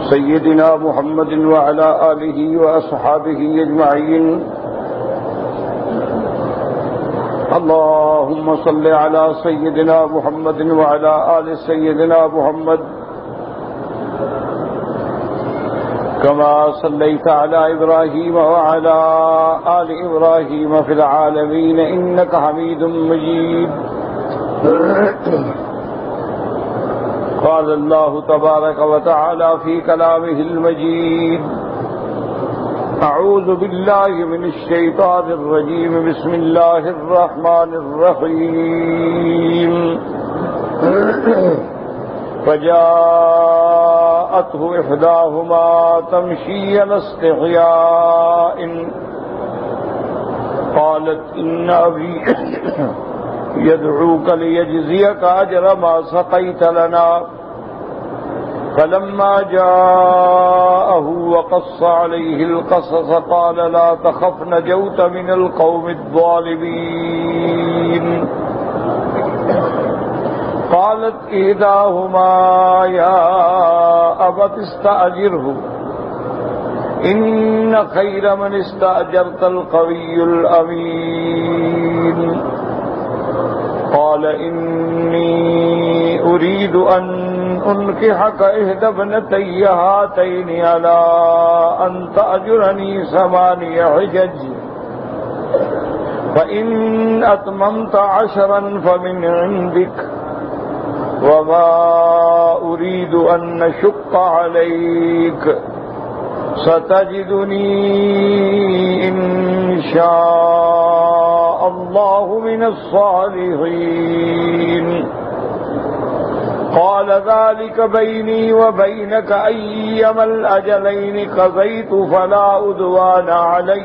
سيدنا محمد وعلى آله وأصحابه أجمعين. اللهم صل على سيدنا محمد وعلى آل سيدنا محمد كما صليت على إبراهيم وعلى آل إبراهيم في العالمين إنك حميد مجيد. قال الله تبارك وتعالى في كلامه المجيد: أعوذ بالله من الشيطان الرجيم. بسم الله الرحمن الرحيم. فجاءته إحداهما تمشي على استحياء قالت إن أبي يدعوك ليجزيك أجر ما سقيت لنا. فلما جاءه وقص عليه القصص قال لا تخف نجوت من القوم الظالمين. قالت إحداهما يا أبت استأجره إن خير من استأجرت القوي الأمين. قال إني أريد أن أنكحك إحدى ابنتي هاتين على أن تأجرني 8 حجج فإن أتممت 10 فمن عندك وما أريد أن نشق عليك ستجدني إن شاء الله من الصالحين. قال ذلك بيني وبينك أيما الأجلين قضيت فلا عدوان علي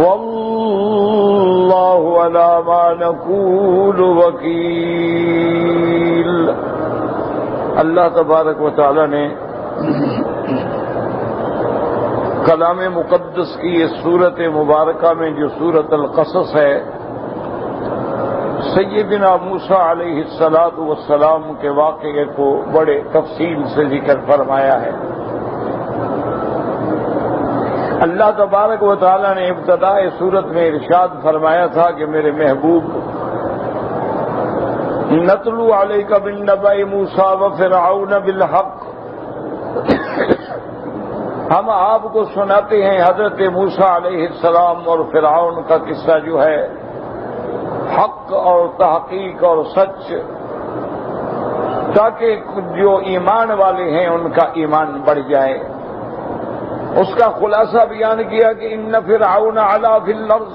والله على ما نقول وكيل. اللہ تبارک و تعالی نے کلام مقدس کی اس سورت مبارکہ میں جو سورت القصص ہے، سیدنا موسیٰ علیہ السلام کے واقعے کو بڑے تفصیل سے ذکر فرمایا ہے. اللہ تبارک و تعالی نے ابتدائے سورت میں ارشاد فرمایا تھا کہ میرے محبوب نتلو علیک من نبأ موسیٰ وفرعون بالحق، ہم آپ کو سناتے ہیں حضرت موسیٰ علیہ السلام اور فرعون کا قصہ جو ہے حق اور تحقیق اور سچ، تاکہ جو ایمان والے ہیں ان کا ایمان بڑھ جائے. اس کا خلاصہ بیان کیا کہ ان فرعون علا فی الارض،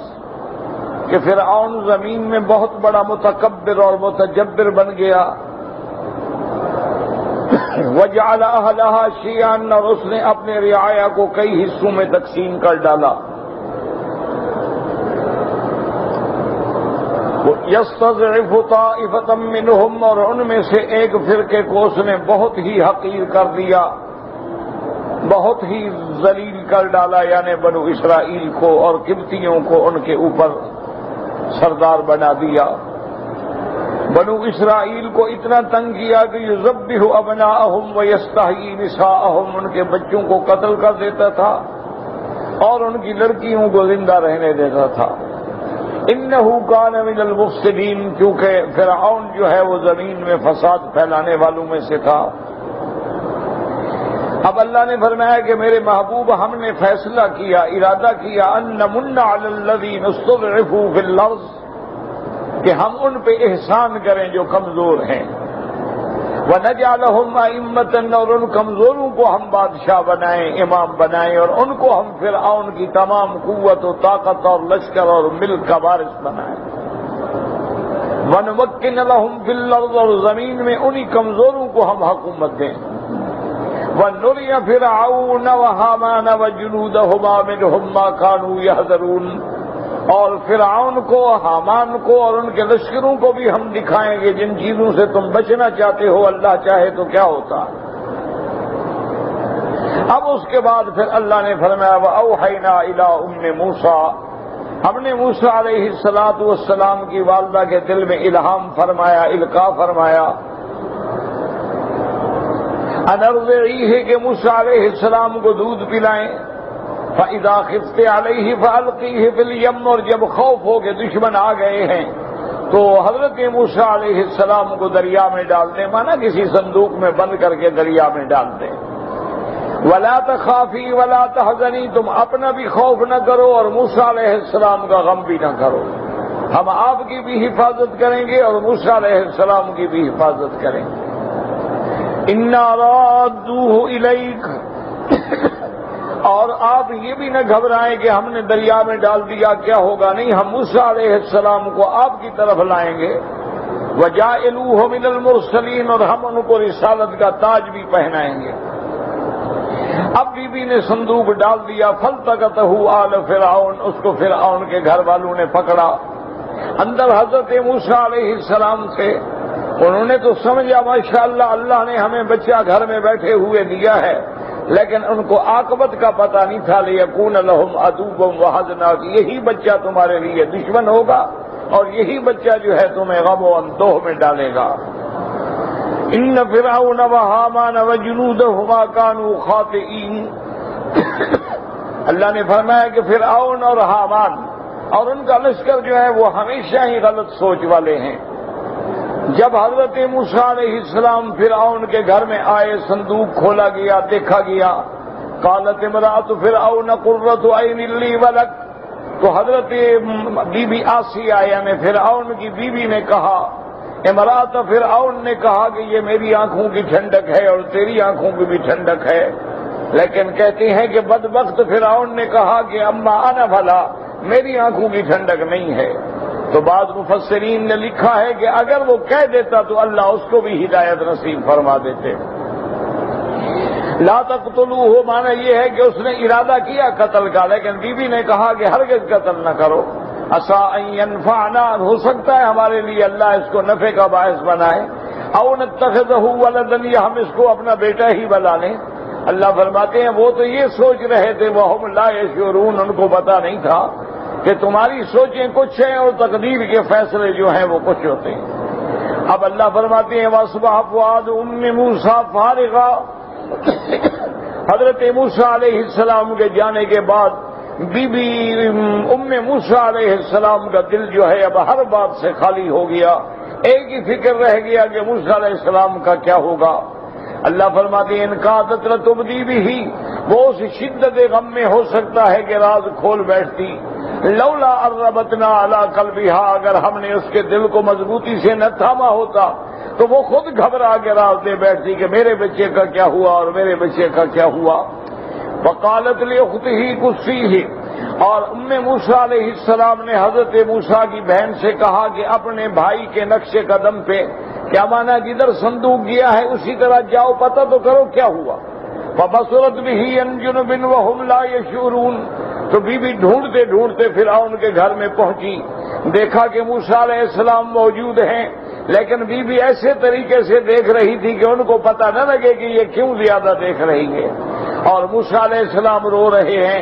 کہ فرعون زمین میں بہت بڑا متکبر اور متجبر بن گیا. وجعل اہلہا شیعا، اور اس نے اپنے رعایا کو کئی حصوں میں تقسیم کر ڈالا. یستضعف طائفۃ منہم، اور ان میں سے ایک فرقے کو اس نے بہت ہی حقیر کر دیا، بہت ہی ذلیل کر ڈالا، یعنی بنو اسرائیل کو اور قبطیوں کو ان کے اوپر سردار بنا دیا. بنو اسرائیل کو اتنا تنگ کیا کہ یذبح ابناءہم ویستحیی نساءہم، ان کے بچوں کو قتل کر دیتا تھا اور ان کی لڑکیوں کو زندہ رہنے دیتا تھا. انہ کان من المفسدین، کیونکہ فرعون جو ہے وہ زمین میں فساد پھیلانے والوں میں سے تھا. اب اللہ نے فرمایا کہ میرے محبوب ہم نے فیصلہ کیا، ارادہ کیا، ان نمن علی الذین استضعفوا فی الارض، کہ ہم ان پہ احسان کریں جو کمزور ہیں. وَنَجْعَلَهُمْ أَئِمَّةً، اور ان کمزوروں کو ہم بادشاہ بنائیں، امام بنائیں، اور ان کو ہم فرعون کی تمام قوت و طاقت اور لشکر اور ملک کا وارث بنائیں. وَنُمَكِّنَ لَهُمْ فِي الْأَرْضِ، اور زمین میں انہی کمزوروں کو ہم حکومت دیں. وَنُرِيَ فِرْعَوْنَ وَهَامَانَ وَجُنُودَهُمَا مِنْهُمْ مَا كَانُوا يَحْذَرُونَ، اور فرعون کو، حامان کو اور ان کے لشکروں کو بھی ہم دکھائیں گے جن چیزوں سے تم بچنا چاہتے ہو، اللہ چاہے تو کیا ہوتا. اب اس کے بعد پھر اللہ نے فرمایا وَأَوْحَيْنَا إِلَىٰ أُمِّ مُوسَىٰ، ہم نے موسیٰ علیہ السلام کی والدہ کے دل میں الہام فرمایا، القاء فرمایا، ان ارضعیہ کہ موسیٰ علیہ السلام کو دودھ پلائیں، فاذا خفت علیہ فالقیہ فی الیم، اور جب خوف ہو کہ دشمن آ گئے ہیں تو حضرت موسیٰ علیہ السلام کو دریا میں ڈال دیں، مانا کسی صندوق میں بند کر کے دریا میں ڈال دیں۔ ولا تخافی ولا تحزنی، تم اپنا بھی خوف نہ کرو اور موسیٰ علیہ السلام کا غم بھی نہ کرو، ہم آپ کی بھی حفاظت کریں گے اور موسیٰ علیہ السلام کی بھی حفاظت کریں گے۔ انا رادوہ الیک، اور آپ یہ بھی نہ گھبرائیں کہ ہم نے دریا میں ڈال دیا کیا ہوگا، نہیں، ہم موسیٰ علیہ السلام کو آپ کی طرف لائیں گے۔ وجاعلوہ من المرسلین، اور ہم ان کو رسالت کا تاج بھی پہنائیں گے۔ اب بی بی نے صندوق ڈال دیا، فالتقطہ آل فرعون، اس کو فرعون کے گھر والوں نے پکڑا۔ اندر حضرت موسیٰ علیہ السلام تھے، انہوں نے تو سمجھا ماشاءاللہ اللہ نے ہمیں بچہ گھر میں بیٹھے ہوئے دیا ہے، لیکن ان کو عاقبت کا پتہ نہیں تھا، لیکون لہم عدوا وحزنا، یہی بچہ تمہارے لیے دشمن ہوگا اور یہی بچہ جو ہے تمہیں غم و اندوہ میں ڈالے گا۔ ان فرعون وہامان وجنودہما کانوا خاطئین، اللہ نے فرمایا کہ فرعون اور حامان اور ان کا لشکر جو ہے وہ ہمیشہ ہی غلط سوچ والے ہیں۔ جب حضرت موسیٰ علیہ السلام فرعون کے گھر میں آئے، صندوق کھولا گیا، دیکھا گیا، قالت امرأۃ فرعون قرۃ عین لی ولک، تو حضرت بی بی آسیہ یعنی فرعون کی بیوی نے کہا، امرأۃ فرعون نے کہا کہ یہ میری آنکھوں کی ٹھنڈک ہے اور تیری آنکھوں کی بھی ٹھنڈک ہے، لیکن کہتے ہیں کہ بدبخت فرعون نے کہا کہ اما انا بھلا میری آنکھوں کی ٹھنڈک نہیں ہے۔ تو بعض مفسرین نے لکھا ہے کہ اگر وہ کہہ دیتا تو اللہ اس کو بھی ہدایت نصیب فرما دیتے۔ لا تقتلوہ معنی یہ ہے کہ اس نے ارادہ کیا قتل کا، لیکن بیوی نے کہا کہ ہرگز قتل نہ کرو، عسیٰ ان ینفعنا، ہو سکتا ہے ہمارے لیے اللہ اس کو نفع کا باعث بنائے، او نتخذہ ولدا، یا ہم اس کو اپنا بیٹا ہی بنا لیں۔ اللہ فرماتے ہیں وہ تو یہ سوچ رہے تھے، وہم لا یشعرون، ان کو پتا نہیں تھا کہ تمہاری سوچیں کچھ ہیں اور تقدیر کے فیصلے جو ہیں وہ کچھ ہوتے ہیں۔ اب اللہ فرماتے ہیں وَأَصْبَحَ فُؤَادُ أُمِّ مُوسَىٰ فَارِغًا، حضرت موسیٰ علیہ السلام کے جانے کے بعد بی بی ام موسیٰ علیہ السلام کا دل جو ہے اب ہر بات سے خالی ہو گیا، ایک ہی فکر رہ گیا کہ موسیٰ علیہ السلام کا کیا ہوگا۔ اللہ فرماتے ہیں ان کادت لتبدی بھی، وہ اس شدت غم میں ہو سکتا ہے کہ راز کھول بیٹھتی، لولا اربتنا علی قلبها، اگر ہم نے اس کے دل کو مضبوطی سے نہ تھاما ہوتا تو وہ خود گھبرا کے راز دے بیٹھتی کہ میرے بچے کا کیا ہوا اور میرے بچے کا کیا ہوا۔ وقالت لاختہ قصیہ، اور ام موسیٰ علیہ السلام نے حضرت موسیٰ کی بہن سے کہا کہ اپنے بھائی کے نقش قدم پہ، کیا مانا جدھر صندوق گیا ہے اسی طرح جاؤ، پتہ تو کرو کیا ہوا۔ فبصرت به عن جنب وهم لا يشعرون، تو بی بی ڈھونڈتے ڈھونڈتے فرعون کے گھر میں پہنچی، دیکھا کہ موسیٰ علیہ السلام موجود ہیں، لیکن بی بی ایسے طریقے سے دیکھ رہی تھی کہ ان کو پتہ نہ لگے کہ یہ کیوں زیادہ دیکھ رہی ہے، اور موسیٰ علیہ السلام رو رہے ہیں۔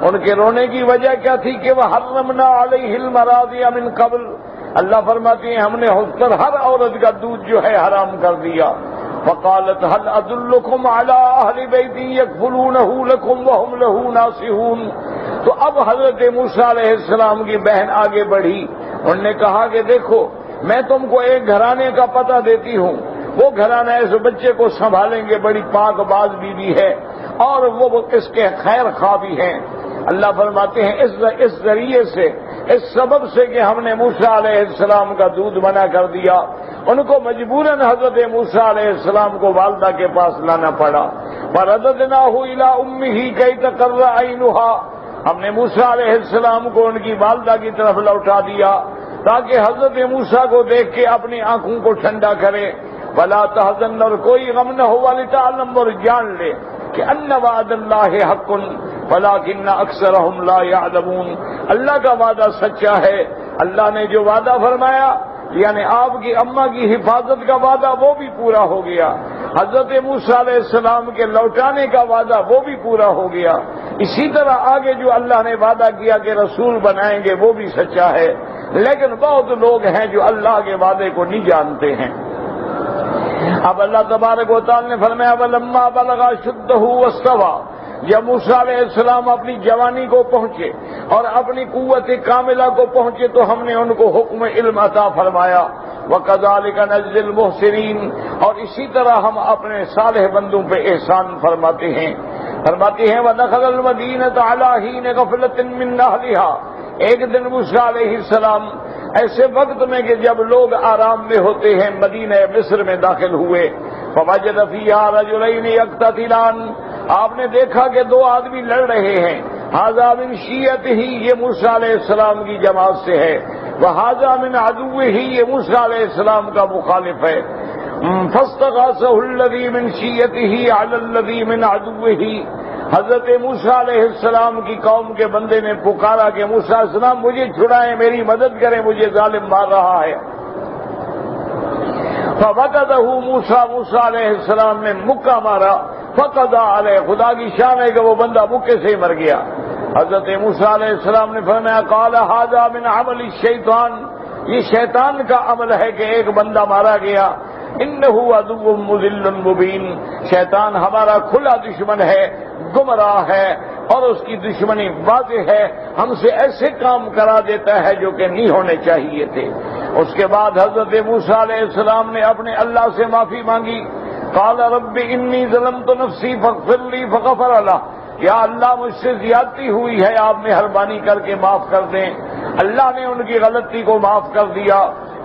ان کے رونے کی وجہ کیا تھی کہ وَحَرَّمْنَا عَلَيْهِ الْمَرَاضِعَ مِنْ قَبْلُ، اللہ فرماتی ہیں ہم نے اس پر ہر عورت کا دودھ جو ہے حرام کر دیا۔ فقالت هل ادلکم علی اہل بیت یکفلونہ لکم وہم لہ ناصحون، تو اب حضرت موسیٰ علیہ السلام کی بہن آگے بڑھی، انہوں نے کہا کہ دیکھو میں تم کو ایک گھرانے کا پتہ دیتی ہوں، وہ گھرانہ اس بچے کو سنبھالیں گے، بڑی پاک باز بیوی ہے اور وہ اس کے خیر خواہ بھی ہیں۔ اللہ فرماتے ہیں اس ذریعے سے، اس سبب سے کہ ہم نے موسیٰ علیہ السلام کا دودھ منع کر دیا، ان کو مجبوراً حضرت موسیٰ علیہ السلام کو والدہ کے پاس لانا پڑا۔ فرددناہ الی امہ کی تقر عینہا، ہم نے موسیٰ علیہ السلام کو ان کی والدہ کی طرف لوٹا دیا تاکہ حضرت موسیٰ کو دیکھ کے اپنی آنکھوں کو ٹھنڈا کرے، ولا تحزن، اور کوئی غم نہ ہو، ولتعلم، اور جان لے کہ ان وعد اللہ حق ولکن اکثرهم لا يعلمون، اللہ کا وعدہ سچا ہے، اللہ نے جو وعدہ فرمایا یعنی آپ کی اماں کی حفاظت کا وعدہ وہ بھی پورا ہو گیا، حضرت موسیٰ علیہ السلام کے لوٹانے کا وعدہ وہ بھی پورا ہو گیا، اسی طرح آگے جو اللہ نے وعدہ کیا کہ رسول بنائیں گے وہ بھی سچا ہے، لیکن بہت لوگ ہیں جو اللہ کے وعدے کو نہیں جانتے ہیں۔ اب اللہ تبارک و تعالی نے فرمایا وَلَمَّا بَلَغَ أَشُدَّهُ وَاسْتَوَىٰ، جب موسیٰ علیہ السلام اپنی جوانی کو پہنچے اور اپنی قوت کاملہ کو پہنچے تو ہم نے ان کو حکم علم عطا فرمایا، وَكَذَلِكَ نَجْزِي الْمُحْسِنِينَ، اور اسی طرح ہم اپنے صالح بندوں پہ احسان فرماتے ہیں۔ وَدَخَلَ الْمَدِينَةَ عَلَىٰ حِينِ غَفْلَةٍ مِّنْ أَهْلِهَا، ایک دن موسیٰ علیہ السلام ایسے وقت میں کہ جب لوگ آرام میں ہوتے ہیں مدینہ مصر میں داخل ہوئے، فَوَجَدَ فِيهَا رَجُلَيْنِ يَقْتَتِلَانِ، آپ نے دیکھا کہ دو آدمی لڑ رہے ہیں، ھذا من شیعتہ، یہ موسیٰ علیہ السلام کی جماعت سے ہے، وھذا من عدوہ، یہ موسیٰ علیہ السلام کا مخالف ہے، فاستغاثہ الذی من شیعتہ علی الذی من عدوہ، حضرت موسیٰ علیہ السلام کی قوم کے بندے نے پکارا کہ موسیٰ علیہ السلام مجھے چھڑائیں، میری مدد کریں، مجھے ظالم مار رہا ہے۔ فوقدہ موسیٰ علیہ السلام نے مکہ مارا، فقضى علیہ، خدا کی شان ہے کہ وہ بندہ مکے سے ہی مر گیا۔ حضرت موسیٰ علیہ السلام نے فرمایا قال ھذا من عمل الشیطان، یہ شیطان کا عمل ہے کہ ایک بندہ مارا گیا، انہ عدو مضل مبین، شیطان ہمارا کھلا دشمن ہے، گمراہ ہے، اور اس کی دشمنی واضح ہے، ہم سے ایسے کام کرا دیتا ہے جو کہ نہیں ہونے چاہیے تھے۔ اس کے بعد حضرت موسیٰ علیہ السلام نے اپنے اللہ سے معافی مانگی، قال رب انی ظلمت نفسی فاغفر لی فغفر لہ، یا اللہ مجھ سے زیادتی ہوئی ہے، آپ مہربانی کر کے معاف کر دیں۔ اللہ نے ان کی غلطی کو معاف کر دیا،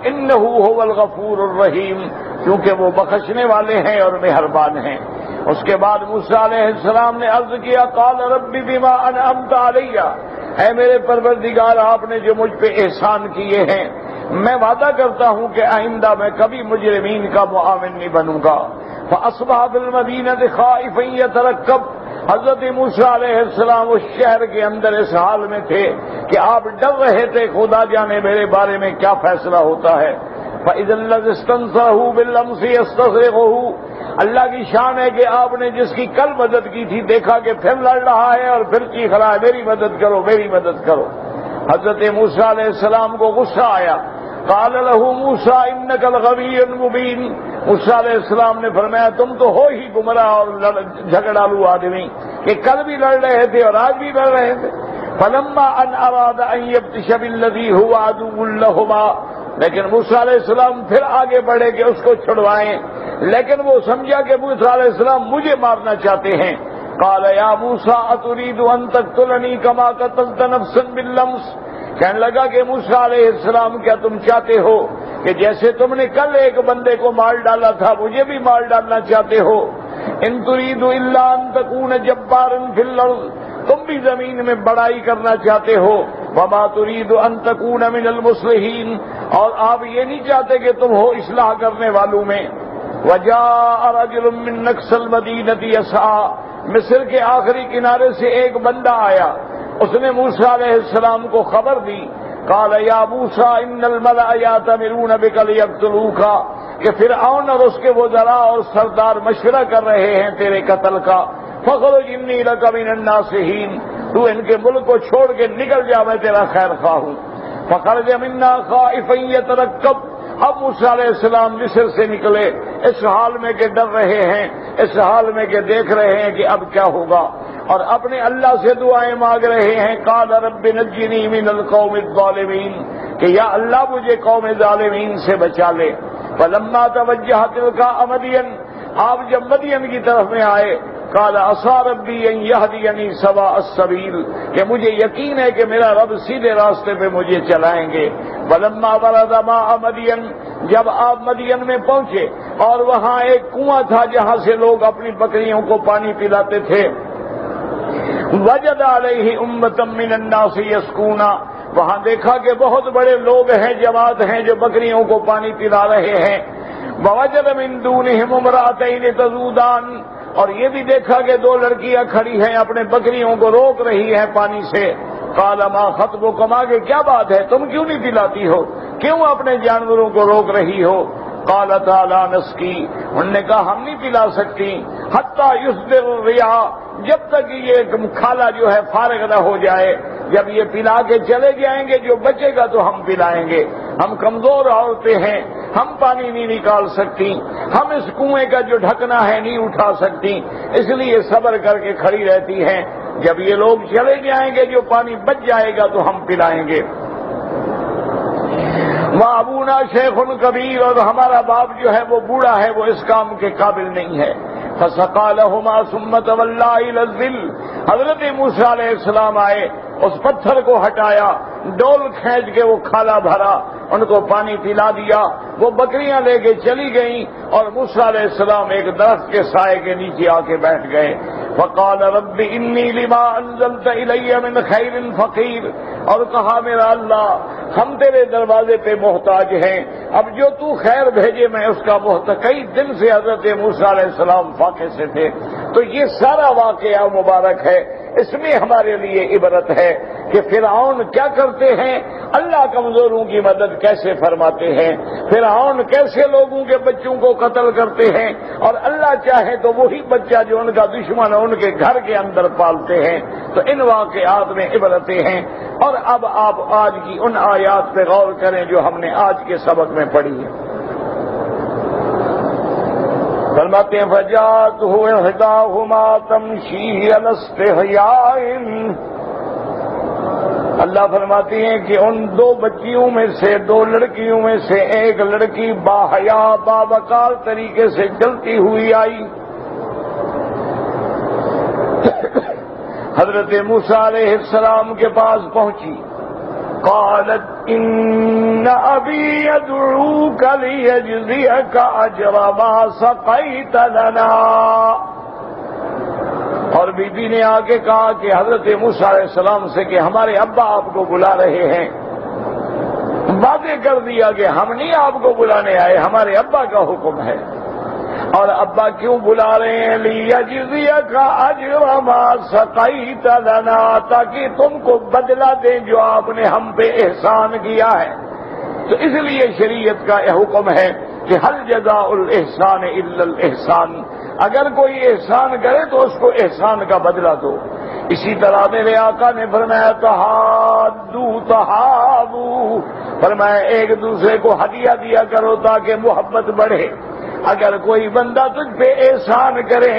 انہ هو الغفور الرحیم، کیونکہ وہ بخشنے والے ہیں اور مہربان ہیں۔ اس کے بعد موسیٰ علیہ السلام نے عرض کیا قال رب بما انعمت علی، اے میرے پروردگار آپ نے جو مجھ پہ احسان کیے ہیں، میں وعدہ کرتا ہوں کہ آئندہ میں کبھی مجرمین کا معاون نہیں بنوں گا۔ فاصبح بالمدینہ خائفا یترقب، حضرت موسیٰ علیہ السلام اس شہر کے اندر اس حال میں تھے کہ آپ ڈر رہے تھے خدا جانے میرے بارے میں کیا فیصلہ ہوتا ہے۔ فإذا الذي استنصره بالأمس يستصرخه، اللہ کی شان ہے کہ آپ نے جس کی کل مدد کی تھی دیکھا کہ پھر لڑ رہا ہے اور پھر چیخ رہا ہے میری مدد کرو میری مدد کرو۔ حضرت موسیٰ علیہ السلام کو غصہ آیا، قال له موسیٰ انک الغوی المبین، موسیٰ علیہ السلام نے فرمایا تم تو ہو ہی گمراہ اور جھگڑالو آدمی کہ کل بھی لڑ رہے تھے اور آج بھی لڑ رہے تھے۔ فلما ان اراد ان یبطش بالذی هو عدو لهما، لیکن موسیٰ علیہ السلام پھر آگے بڑھے کہ اس کو چھڑوائیں، لیکن وہ سمجھا کہ موسیٰ علیہ السلام مجھے مارنا چاہتے ہیں۔ قال یا موسیٰ اتريد ان تقتلنی کما قتلت نفسا باللمس، کہنے لگا کہ موسیٰ علیہ السلام کیا تم چاہتے ہو کہ جیسے تم نے کل ایک بندے کو مار ڈالا تھا مجھے بھی مار ڈالنا چاہتے ہو؟ ان تريد الا ان تكون جبارا في الارض، تم بھی زمین میں بڑائی کرنا چاہتے ہو، وما تريد ان تكون من المصلحین، اور آپ یہ نہیں چاہتے کہ تم ہو اصلاح کرنے والوں میں۔ وجاء رجل من اقصى المدینة يسعى، مصر کے آخری کنارے سے ایک بندہ آیا، اس نے موسیٰ علیہ السلام کو خبر دی، قال یا موسیٰ ان الملأ یأتمرون بک لیقتلوک، کہ فرعون اور اس کے وزراء اور سردار مشورہ کر رہے ہیں تیرے قتل کا، فخرج انی لک من الناصحین، تو ان کے ملک کو چھوڑ کے نکل جا میں تیرا خیر خواہ ہوں۔ فخرج منا خائفا یترقب، اب موسیٰ علیہ السلام مصر سے نکلے اس حال میں کہ ڈر رہے ہیں، اس حال میں کہ دیکھ رہے ہیں کہ اب کیا ہوگا، اور اپنے اللہ سے دعائیں مانگ رہے ہیں، قال رب نجنی من القوم الظالمین، کہ یا اللہ مجھے قوم ظالمین سے بچا لے۔ فلما توجہ تلقاء مدین، آپ جب مدین کی طرف میں آئے، قال عسى ربی ان یہدینی سواء السبیل، کہ مجھے یقین ہے کہ میرا رب سیدھے راستے پہ مجھے چلائیں گے۔ فلما ورد ماء مدین، جب آپ مدین میں پہنچے اور وہاں ایک کنواں تھا جہاں سے لوگ اپنی بکریوں کو پانی پلاتے تھے، وجد علیہ امۃ من الناس یسقون، وہاں دیکھا کہ بہت بڑے لوگ ہیں، جماعت ہیں جو بکریوں کو پانی پلا رہے ہیں۔ ووجد من دونہم امرأتین تذودان، اور یہ بھی دیکھا کہ دو لڑکیاں کھڑی ہیں اپنے بکریوں کو روک رہی ہیں پانی سے۔ قال ما خطبکما، کہ کیا بات ہے تم کیوں نہیں پلاتی ہو، کیوں اپنے جانوروں کو روک رہی ہو؟ قالتا لا نسقی، انہوں نے کہا ہم نہیں پلا سکتی، حتی یصدر الرعاء، جب تک یہ کھالا جو ہے فارغ نہ ہو جائے، جب یہ پلا کے چلے جائیں گے جو بچے گا تو ہم پلائیں گے، ہم کمزور عورتیں ہیں، ہم پانی نہیں نکال سکتی، ہم اس کنویں کا جو ڈھکنا ہے نہیں اٹھا سکتی، اس لیے صبر کر کے کھڑی رہتی ہیں، جب یہ لوگ چلے جائیں گے جو پانی بچ جائے گا تو ہم پلائیں گے۔ وابونا شیخ کبیر، اور ہمارا باپ جو ہے وہ بوڑھا ہے، وہ اس کام کے قابل نہیں ہے۔ فسقى لهما ثم تولى الى الظل، حضرت موسیٰ علیہ السلام آئے، اس پتھر کو ہٹایا، ڈول کھینچ کے وہ کھالا بھرا، ان کو پانی پلا دیا، وہ بکریاں لے کے چلی گئیں، اور موسیٰ علیہ السلام ایک درخت کے سائے کے نیچے آ کے بیٹھ گئے۔ فقال رب انی لما انزلت الی من خیر فقیر، اور کہا میرا اللہ ہم تیرے دروازے پہ محتاج ہیں، اب جو تو خیر بھیجے میں اس کا محتاج۔ کئی دن سے حضرت موسیٰ علیہ السلام فاقے سے تھے، تو یہ سارا واقعہ مبارک ہے، اس میں ہمارے لیے عبرت ہے کہ فرعون کیا کرتے ہیں، اللہ کمزوروں کی مدد کیسے فرماتے ہیں، فرعون کیسے لوگوں کے بچوں کو قتل کرتے ہیں، اور اللہ چاہے تو وہی بچہ جو ان کا دشمن ان کے گھر کے اندر پالتے ہیں۔ تو ان واقعات میں عبرتیں ہیں۔ اور اب آپ آج کی ان آیات پہ غور کریں جو ہم نے آج کے سبق میں پڑھی ہے۔ فرماتے ہیں فجاءته احداهما تمشي على استحياء، اللہ فرماتے ہیں کہ ان دو بچیوں میں سے، دو لڑکیوں میں سے ایک لڑکی باحیا باوقار طریقے سے چلتی ہوئی آئی، حضرت موسیٰ علیہ السلام کے پاس پہنچی۔ قالت ان ابی یدعوک لیجزیک اجر ما سقیت لنا، اور بی بی نے آگے کہا کہ حضرت موسیٰ علیہ السلام سے کہ ہمارے ابا آپ کو بلا رہے ہیں۔ واضح کر دیا کہ ہم نہیں آپ کو بلانے آئے، ہمارے ابا کا حکم ہے۔ اور ابا کیوں بلا رہے ہیں؟ لیجزیک اجر ما سقیت لنا، تاکہ تم کو بدلہ دیں جو آپ نے ہم پہ احسان کیا ہے۔ تو اس لیے شریعت کا یہ حکم ہے کہ هل جزاء الاحسان الا الاحسان، اگر کوئی احسان کرے تو اس کو احسان کا بدلہ دو۔ اسی طرح میرے آقا نے فرمایا تحادوا تحابوا، فرمایا ایک دوسرے کو ہدیہ دیا کرو تاکہ محبت بڑھے۔ اگر کوئی بندہ تجھ پہ احسان کرے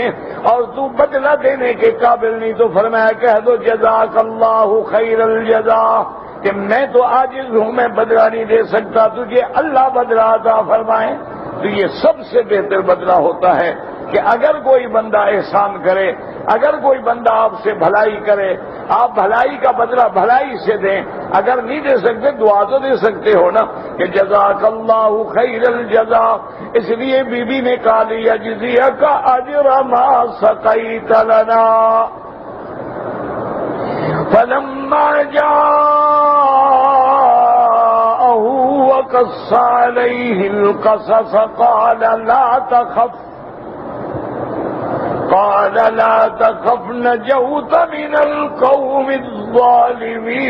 اور تو بدلہ دینے کے قابل نہیں تو فرمایا کہہ دو جزاک اللہ خیر الجزاء، کہ میں تو عاجز ہوں، میں بدلہ نہیں دے سکتا، تجھے اللہ بدلہ عطا فرمائے۔ تو یہ سب سے بہتر بدلہ ہوتا ہے کہ اگر کوئی بندہ احسان کرے، اگر کوئی بندہ آپ سے بھلائی کرے، آپ بھلائی کا بدلہ بھلائی سے دیں، اگر نہیں دے سکتے دعا تو دے سکتے ہو نا کہ جزاک اللہ خیر الجزاء۔ اس لیے بی بی نے کہا لیجزیک اجر ما سقیت لنا۔ فلما جاءه وقص عليه القصص قال لا تخف نجوت من القوم الظالمین۔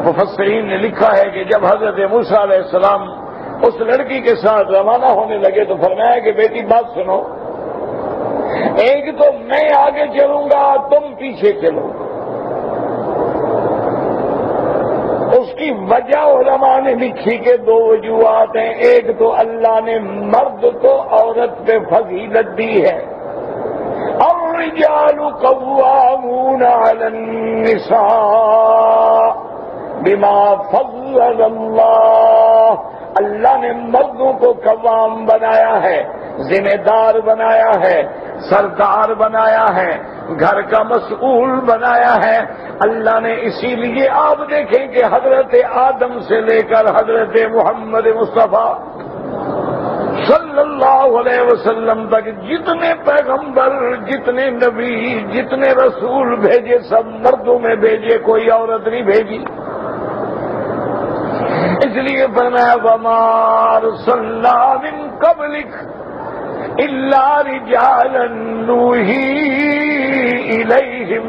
مفسرین نے لکھا ہے کہ جب حضرت موسیٰ علیہ السلام اس لڑکی کے ساتھ روانہ ہونے لگے تو فرمایا کہ بیٹی بات سنو، ایک تو میں آگے چلوں گا تم پیچھے چلو۔ اس کی وجہ علماء نے لکھی کہ دو وجوہات ہیں، ایک تو اللہ نے مرد کو عورت پہ فضیلت دی ہے، الرجال قوامون علی النساء بما فضل اللہ، اللہ نے مردوں کو قوام بنایا ہے، ذمہ دار بنایا ہے، سردار بنایا ہے، گھر کا مسئول بنایا ہے اللہ نے۔ اسی لیے آپ دیکھیں کہ حضرت آدم سے لے کر حضرت محمد مصطفیٰ صلی اللہ علیہ وسلم تک جتنے پیغمبر، جتنے نبی، جتنے رسول بھیجے سب مردوں میں بھیجے، کوئی عورت نہیں بھیجی۔ اس لیے فرمایا وما ارسلنا من قبلک الا رجالا نوحی الیہم،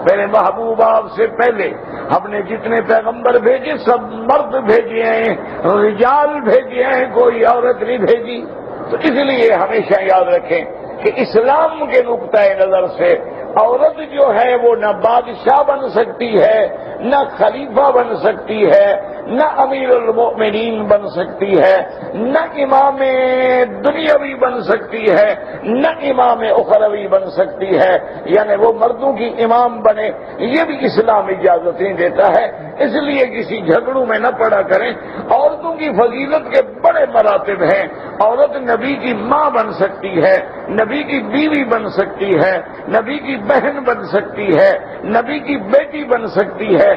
میرے محبوب آپ سے پہلے ہم نے جتنے پیغمبر بھیجے سب مرد بھیجے ہیں، رجال بھیجے ہیں، کوئی عورت نہیں بھیجی۔ تو اس لیے ہمیشہ یاد رکھیں کہ اسلام کے نقطۂ نظر سے عورت جو ہے وہ نہ بادشاہ بن سکتی ہے، نہ خلیفہ بن سکتی ہے، نہ امیر المؤمنین بن سکتی ہے، نہ امام دنیاوی بن سکتی ہے، نہ امام اخروی بن سکتی ہے، یعنی وہ مردوں کی امام بنے، یہ بھی اسلام اجازت نہیں دیتا ہے۔ اس لیے کسی جھگڑوں میں نہ پڑا کریں۔ عورتوں کی فضیلت کے بڑے مراتب ہیں۔ عورت نبی کی ماں بن سکتی ہے، نبی کی بیوی بن سکتی ہے، نبی کی بہن بن سکتی ہے، نبی کی بیٹی بن سکتی ہے،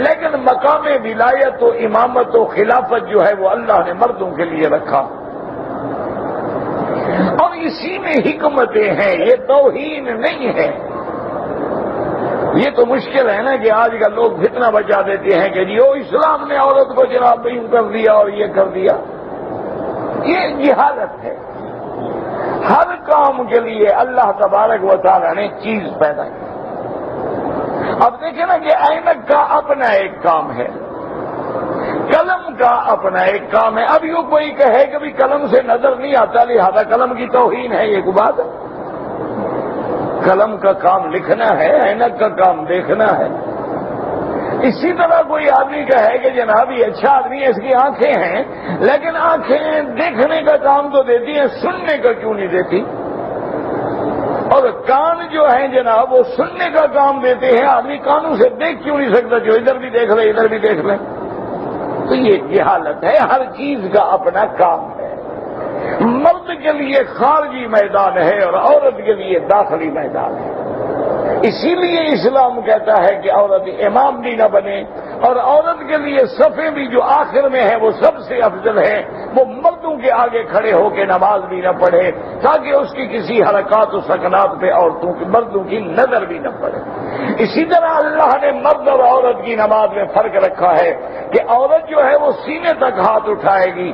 لیکن مقام ولایت و امامت و خلافت جو ہے وہ اللہ نے مردوں کے لیے رکھا، اور اسی میں حکمتیں ہیں، یہ توہین نہیں ہے۔ یہ تو مشکل ہے نا کہ آج کل لوگ فتنہ بچا دیتے ہیں کہ جی اسلام نے عورت کو جناب یوں کر دیا اور یہ کر دیا۔ یہ جہالت ہے۔ ہر کام کے لیے اللہ تبارک و تعالی نے چیز پیدا کی۔ اب دیکھیں نا کہ اینک کا اپنا ایک کام ہے، قلم کا اپنا ایک کام ہے۔ اب یوں کوئی کہے کہ بھی قلم سے نظر نہیں آتا لہذا قلم کی توہین ہے، یہ بات ہے؟ قلم کا کام لکھنا ہے، اینک کا کام دیکھنا ہے۔ اسی طرح کوئی آدمی کہے کہ جناب یہ اچھا آدمی ہے، اس کی آنکھیں ہیں، لیکن آنکھیں دیکھنے کا کام تو دیتی ہیں، سننے کا کیوں نہیں دیتی؟ اور کان جو ہیں جناب وہ سننے کا کام دیتے ہیں، آدمی کانوں سے دیکھ کیوں نہیں سکتا؟ جو ادھر بھی دیکھ لے ادھر بھی دیکھ لیں۔ تو یہ جہالت ہے۔ ہر چیز کا اپنا کام ہے۔ مرد کے لیے خارجی میدان ہے اور عورت کے لیے داخلی میدان ہے۔ اسی لیے اسلام کہتا ہے کہ عورت امام بھی نہ بنے، اور عورت کے لیے صفیں بھی جو آخر میں ہے وہ سب سے افضل ہے، وہ مردوں کے آگے کھڑے ہو کے نماز بھی نہ پڑھے تاکہ اس کی کسی حرکات و سکنات پہ مردوں کی نظر بھی نہ پڑے۔ اسی طرح اللہ نے مرد اور عورت کی نماز میں فرق رکھا ہے کہ عورت جو ہے وہ سینے تک ہاتھ اٹھائے گی،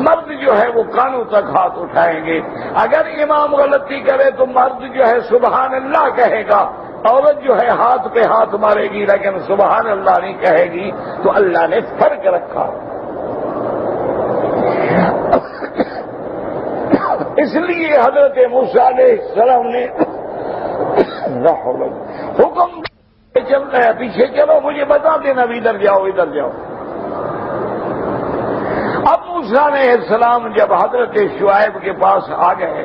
مرد جو ہے وہ کانوں تک ہاتھ اٹھائیں گے۔ اگر امام غلطی کرے تو مرد جو ہے سبحان اللہ کہے گا، عورت جو ہے ہاتھ پہ ہاتھ مارے گی لیکن سبحان اللہ نہیں کہے گی۔ تو اللہ نے فرق رکھا۔ اس لیے حضرت موسیٰ علیہ السلام نے حکم چل رہا ہے پیچھے چلو، مجھے بتا دینا بھی ادھر جاؤ ادھر جاؤ۔ اب موسیٰ علیہ السلام جب حضرت شعیب کے پاس آ گئے،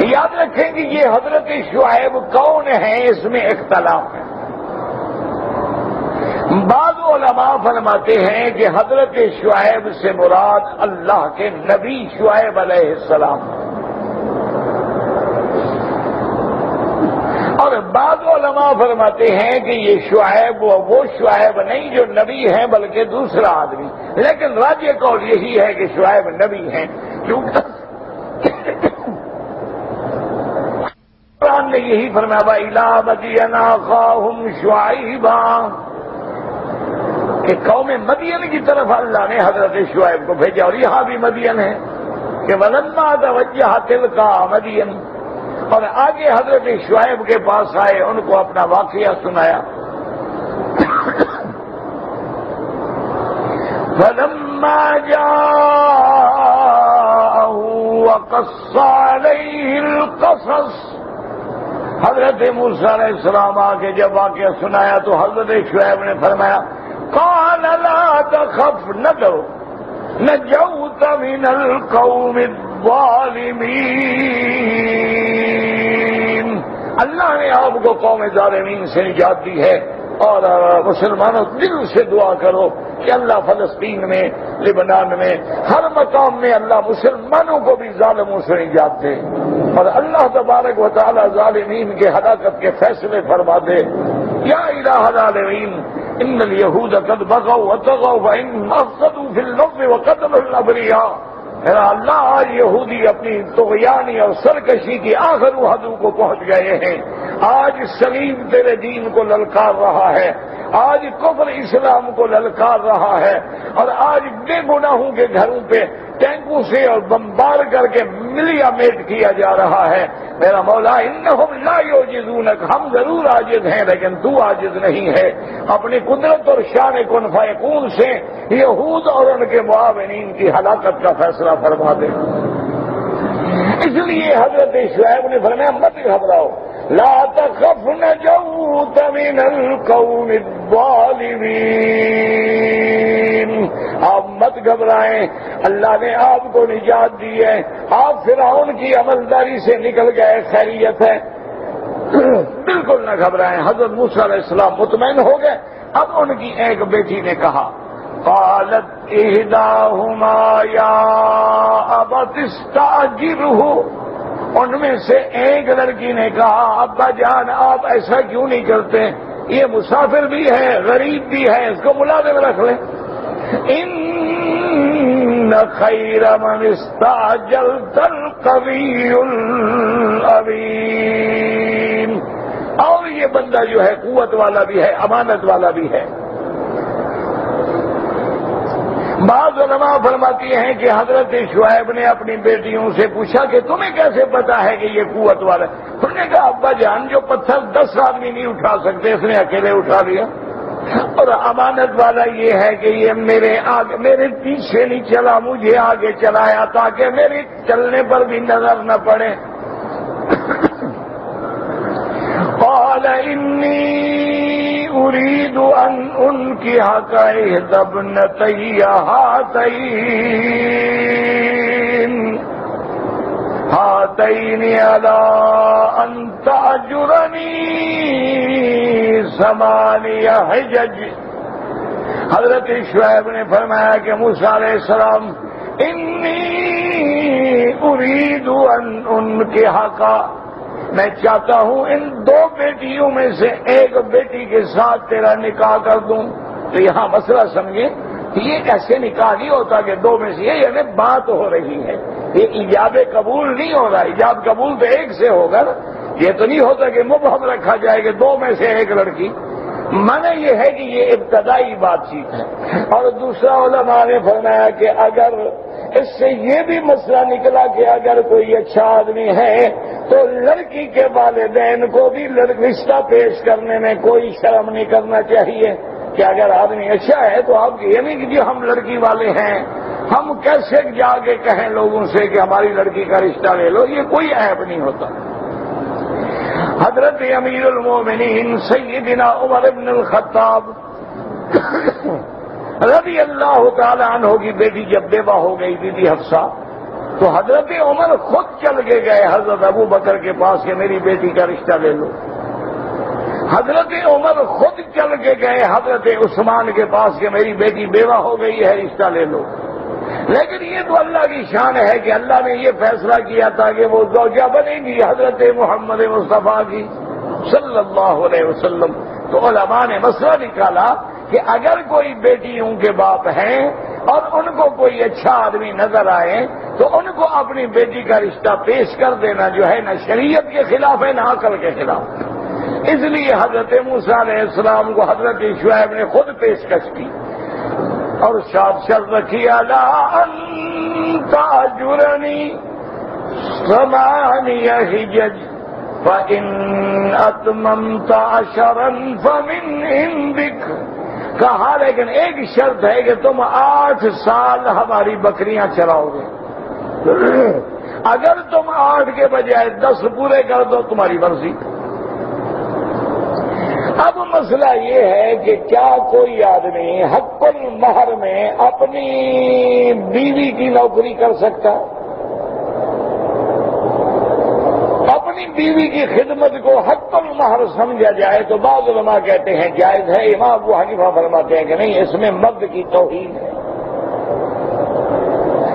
یاد رکھیں کہ یہ حضرت شعیب کون ہیں اس میں اختلاف ہے۔ بعض علماء فرماتے ہیں کہ حضرت شعیب سے مراد اللہ کے نبی شعیب علیہ السلام، اور بعض علماء فرماتے ہیں کہ یہ شعیب وہ شعیب نہیں جو نبی ہیں بلکہ دوسرا آدمی، لیکن راجح قول یہی ہے کہ شعیب نبی ہیں، کیونکہ قرآن نے یہی فرمایا وَإِلَىٰ مَدْيَنَ أَخَاهُمْ شُعَيْبًا کہ قوم مدین کی طرف اللہ نے حضرت شعیب کو بھیجا، اور یہاں بھی مدین ہے کہ وَلَمَّا تَوَجَّهَ تِلْقَىٰ مَدْيَنَ، اور آگے حضرت شعیب کے پاس آئے، ان کو اپنا واقعہ سنایا۔ فَلَمَّا جَاءَهُ وَقَصَّ عَلَيْهِ الْقَصَصَ، حضرت موسیٰ علیہ السلام آگے جب واقعہ سنایا تو حضرت شعیب نے فرمایا قَالَ لَا تَخَفْ، نہ ڈرو، نَجَوْتَ مِنَ الْقَوْمِ الظَّالِمِينَ، اللہ نے آپ کو قوم ظالمین سے نجات دی ہے۔ اور مسلمانوں دل سے دعا کرو کہ اللہ فلسطین میں، لبنان میں، ہر مقام میں اللہ مسلمانوں کو بھی ظالموں سے نجات دے، اور اللہ تبارک و تعالی ظالمین کے ہلاکت کے فیصلے فرما دے۔ یا الہ العالمین ان الیہود قد بغوا وطغوا وان افسدوا فی الارض وقتلوا الابریاء، اللہ آج یہودی اپنی طغیانی اور سرکشی کی آخر حدوں کو پہنچ گئے ہیں۔ آج سلیم تیرے دین کو للکار رہا ہے، آج کفر اسلام کو للکار رہا ہے، اور آج بے گناہوں کے گھروں پہ ٹینکوں سے اور بمبار کر کے ملیا میٹ کیا جا رہا ہے۔ میرا مولا انہم لا یعجزونک، ہم ضرور عاجز ہیں لیکن تو عاجز نہیں ہے، اپنی قدرت اور شان کن فیکون سے یہود اور ان کے معاونین کی ہلاکت کا فیصلہ فرما دے۔ اس لیے حضرت شعیب نے فرمایا مت گھبراؤ، لا تخف نجوت من القوم الظالمین، آپ مت گھبرائیں، اللہ نے آپ کو نجات دی ہے، آپ فرعون کی عملداری سے نکل گئے، خیریت ہے، بالکل نہ گھبرائیں۔ حضرت موسیٰ علیہ السلام مطمئن ہو گئے۔ اب ان کی ایک بیٹی نے کہا قالت احداہما یا ابت استاجرہ، ان میں سے ایک لڑکی نے کہا ابا جان آپ ایسا کیوں نہیں کرتے، یہ مسافر بھی ہے، غریب بھی ہے، اس کو ملازم رکھ لیں۔ ان خیر من استعجلت القوی الامین، اور یہ بندہ جو ہے قوت والا بھی ہے، امانت والا بھی ہے۔ بعض علماء فرماتی ہیں کہ حضرت شعیب نے اپنی بیٹیوں سے پوچھا کہ تمہیں کیسے پتا ہے کہ یہ قوت والا ہے؟ انہوں نے کہا ابا جان جو پتھر 10 آدمی نہیں اٹھا سکتے اس نے اکیلے اٹھا لیا، اور امانت والا یہ ہے کہ یہ میرے پیچھے نہیں چلا، مجھے آگے چلایا تاکہ میرے چلنے پر بھی نظر نہ پڑے۔ قال انی اريد ان انكحك احدى ابنتي هاتين على ان تأجرني 8 حجج۔ حضرت شعیب نے فرمایا کہ موسیٰ علیہ السلام انی اريد ان انكحك، میں چاہتا ہوں ان 2 بیٹیوں میں سے ایک بیٹی کے ساتھ تیرا نکاح کر دوں۔ تو یہاں مسئلہ سمجھیں کہ یہ ایسے نکاح نہیں ہوتا کہ 2 میں سے، یعنی بات ہو رہی ہے، یہ ایجاب قبول نہیں ہو رہا، ایجاب قبول تو ایک سے ہوگا نا، یہ تو نہیں ہوتا کہ مبہم رکھا جائے کہ 2 میں سے ایک لڑکی۔ معنی یہ ہے کہ یہ ابتدائی بات چیت ہے۔ اور دوسرا علماء نے فرمایا کہ اگر اس سے یہ بھی مسئلہ نکلا کہ اگر کوئی اچھا آدمی ہے تو لڑکی کے والدین کو بھی رشتہ پیش کرنے میں کوئی شرم نہیں کرنا چاہیے کہ اگر آدمی اچھا ہے تو آپ یہ نہیں کہ جی ہم لڑکی والے ہیں، ہم کیسے جا کے کہیں لوگوں سے کہ ہماری لڑکی کا رشتہ لے لو، یہ کوئی عیب نہیں ہوتا۔ حضرت امیر المومنین سیدنا عمر بن الخطاب رضی اللہ تعالی عنہ کی بیٹی جب بیوہ ہو گئی بی بی حفصہ، تو حضرت عمر خود چل کے گئے حضرت ابو بکر کے پاس کہ میری بیٹی کا رشتہ لے لو۔ حضرت عمر خود چل کے گئے حضرت عثمان کے پاس کہ میری بیٹی بیوہ ہو گئی ہے، رشتہ لے لو۔ لیکن یہ تو اللہ کی شان ہے کہ اللہ نے یہ فیصلہ کیا تھا کہ وہ زوجہ بنے گی حضرت محمد مصطفیٰ کی صلی اللہ علیہ وسلم۔ تو علماء نے مسئلہ نکالا کہ اگر کوئی بیٹیوں کے باپ ہیں اور ان کو کوئی اچھا آدمی نظر آئے تو ان کو اپنی بیٹی کا رشتہ پیش کر دینا جو ہے نہ شریعت کے خلاف ہے نہ عقل کے خلاف۔ اس لیے حضرت موسیٰ علیہ السلام کو حضرت شعیب نے خود پیشکش کی اور شرط رکھی الا ان تأجرنی 8 حجج فإن أتممت 10 فمن عندك، کہا لیکن ایک شرط ہے کہ تم 8 سال ہماری بکریاں چراؤ گے، اگر تم 8 کے بجائے 10 پورے کر دو تمہاری مرضی۔ اب مسئلہ یہ ہے کہ کیا کوئی آدمی حق المہر میں اپنی بیوی کی نوکری کر سکتا؟ اپنی بیوی کی خدمت کو حق المہر سمجھا جائے تو بعض علماء کہتے ہیں جائز ہے، امام ابو حنیفہ فرماتے ہیں کہ نہیں، اس میں مرد کی توہین ہے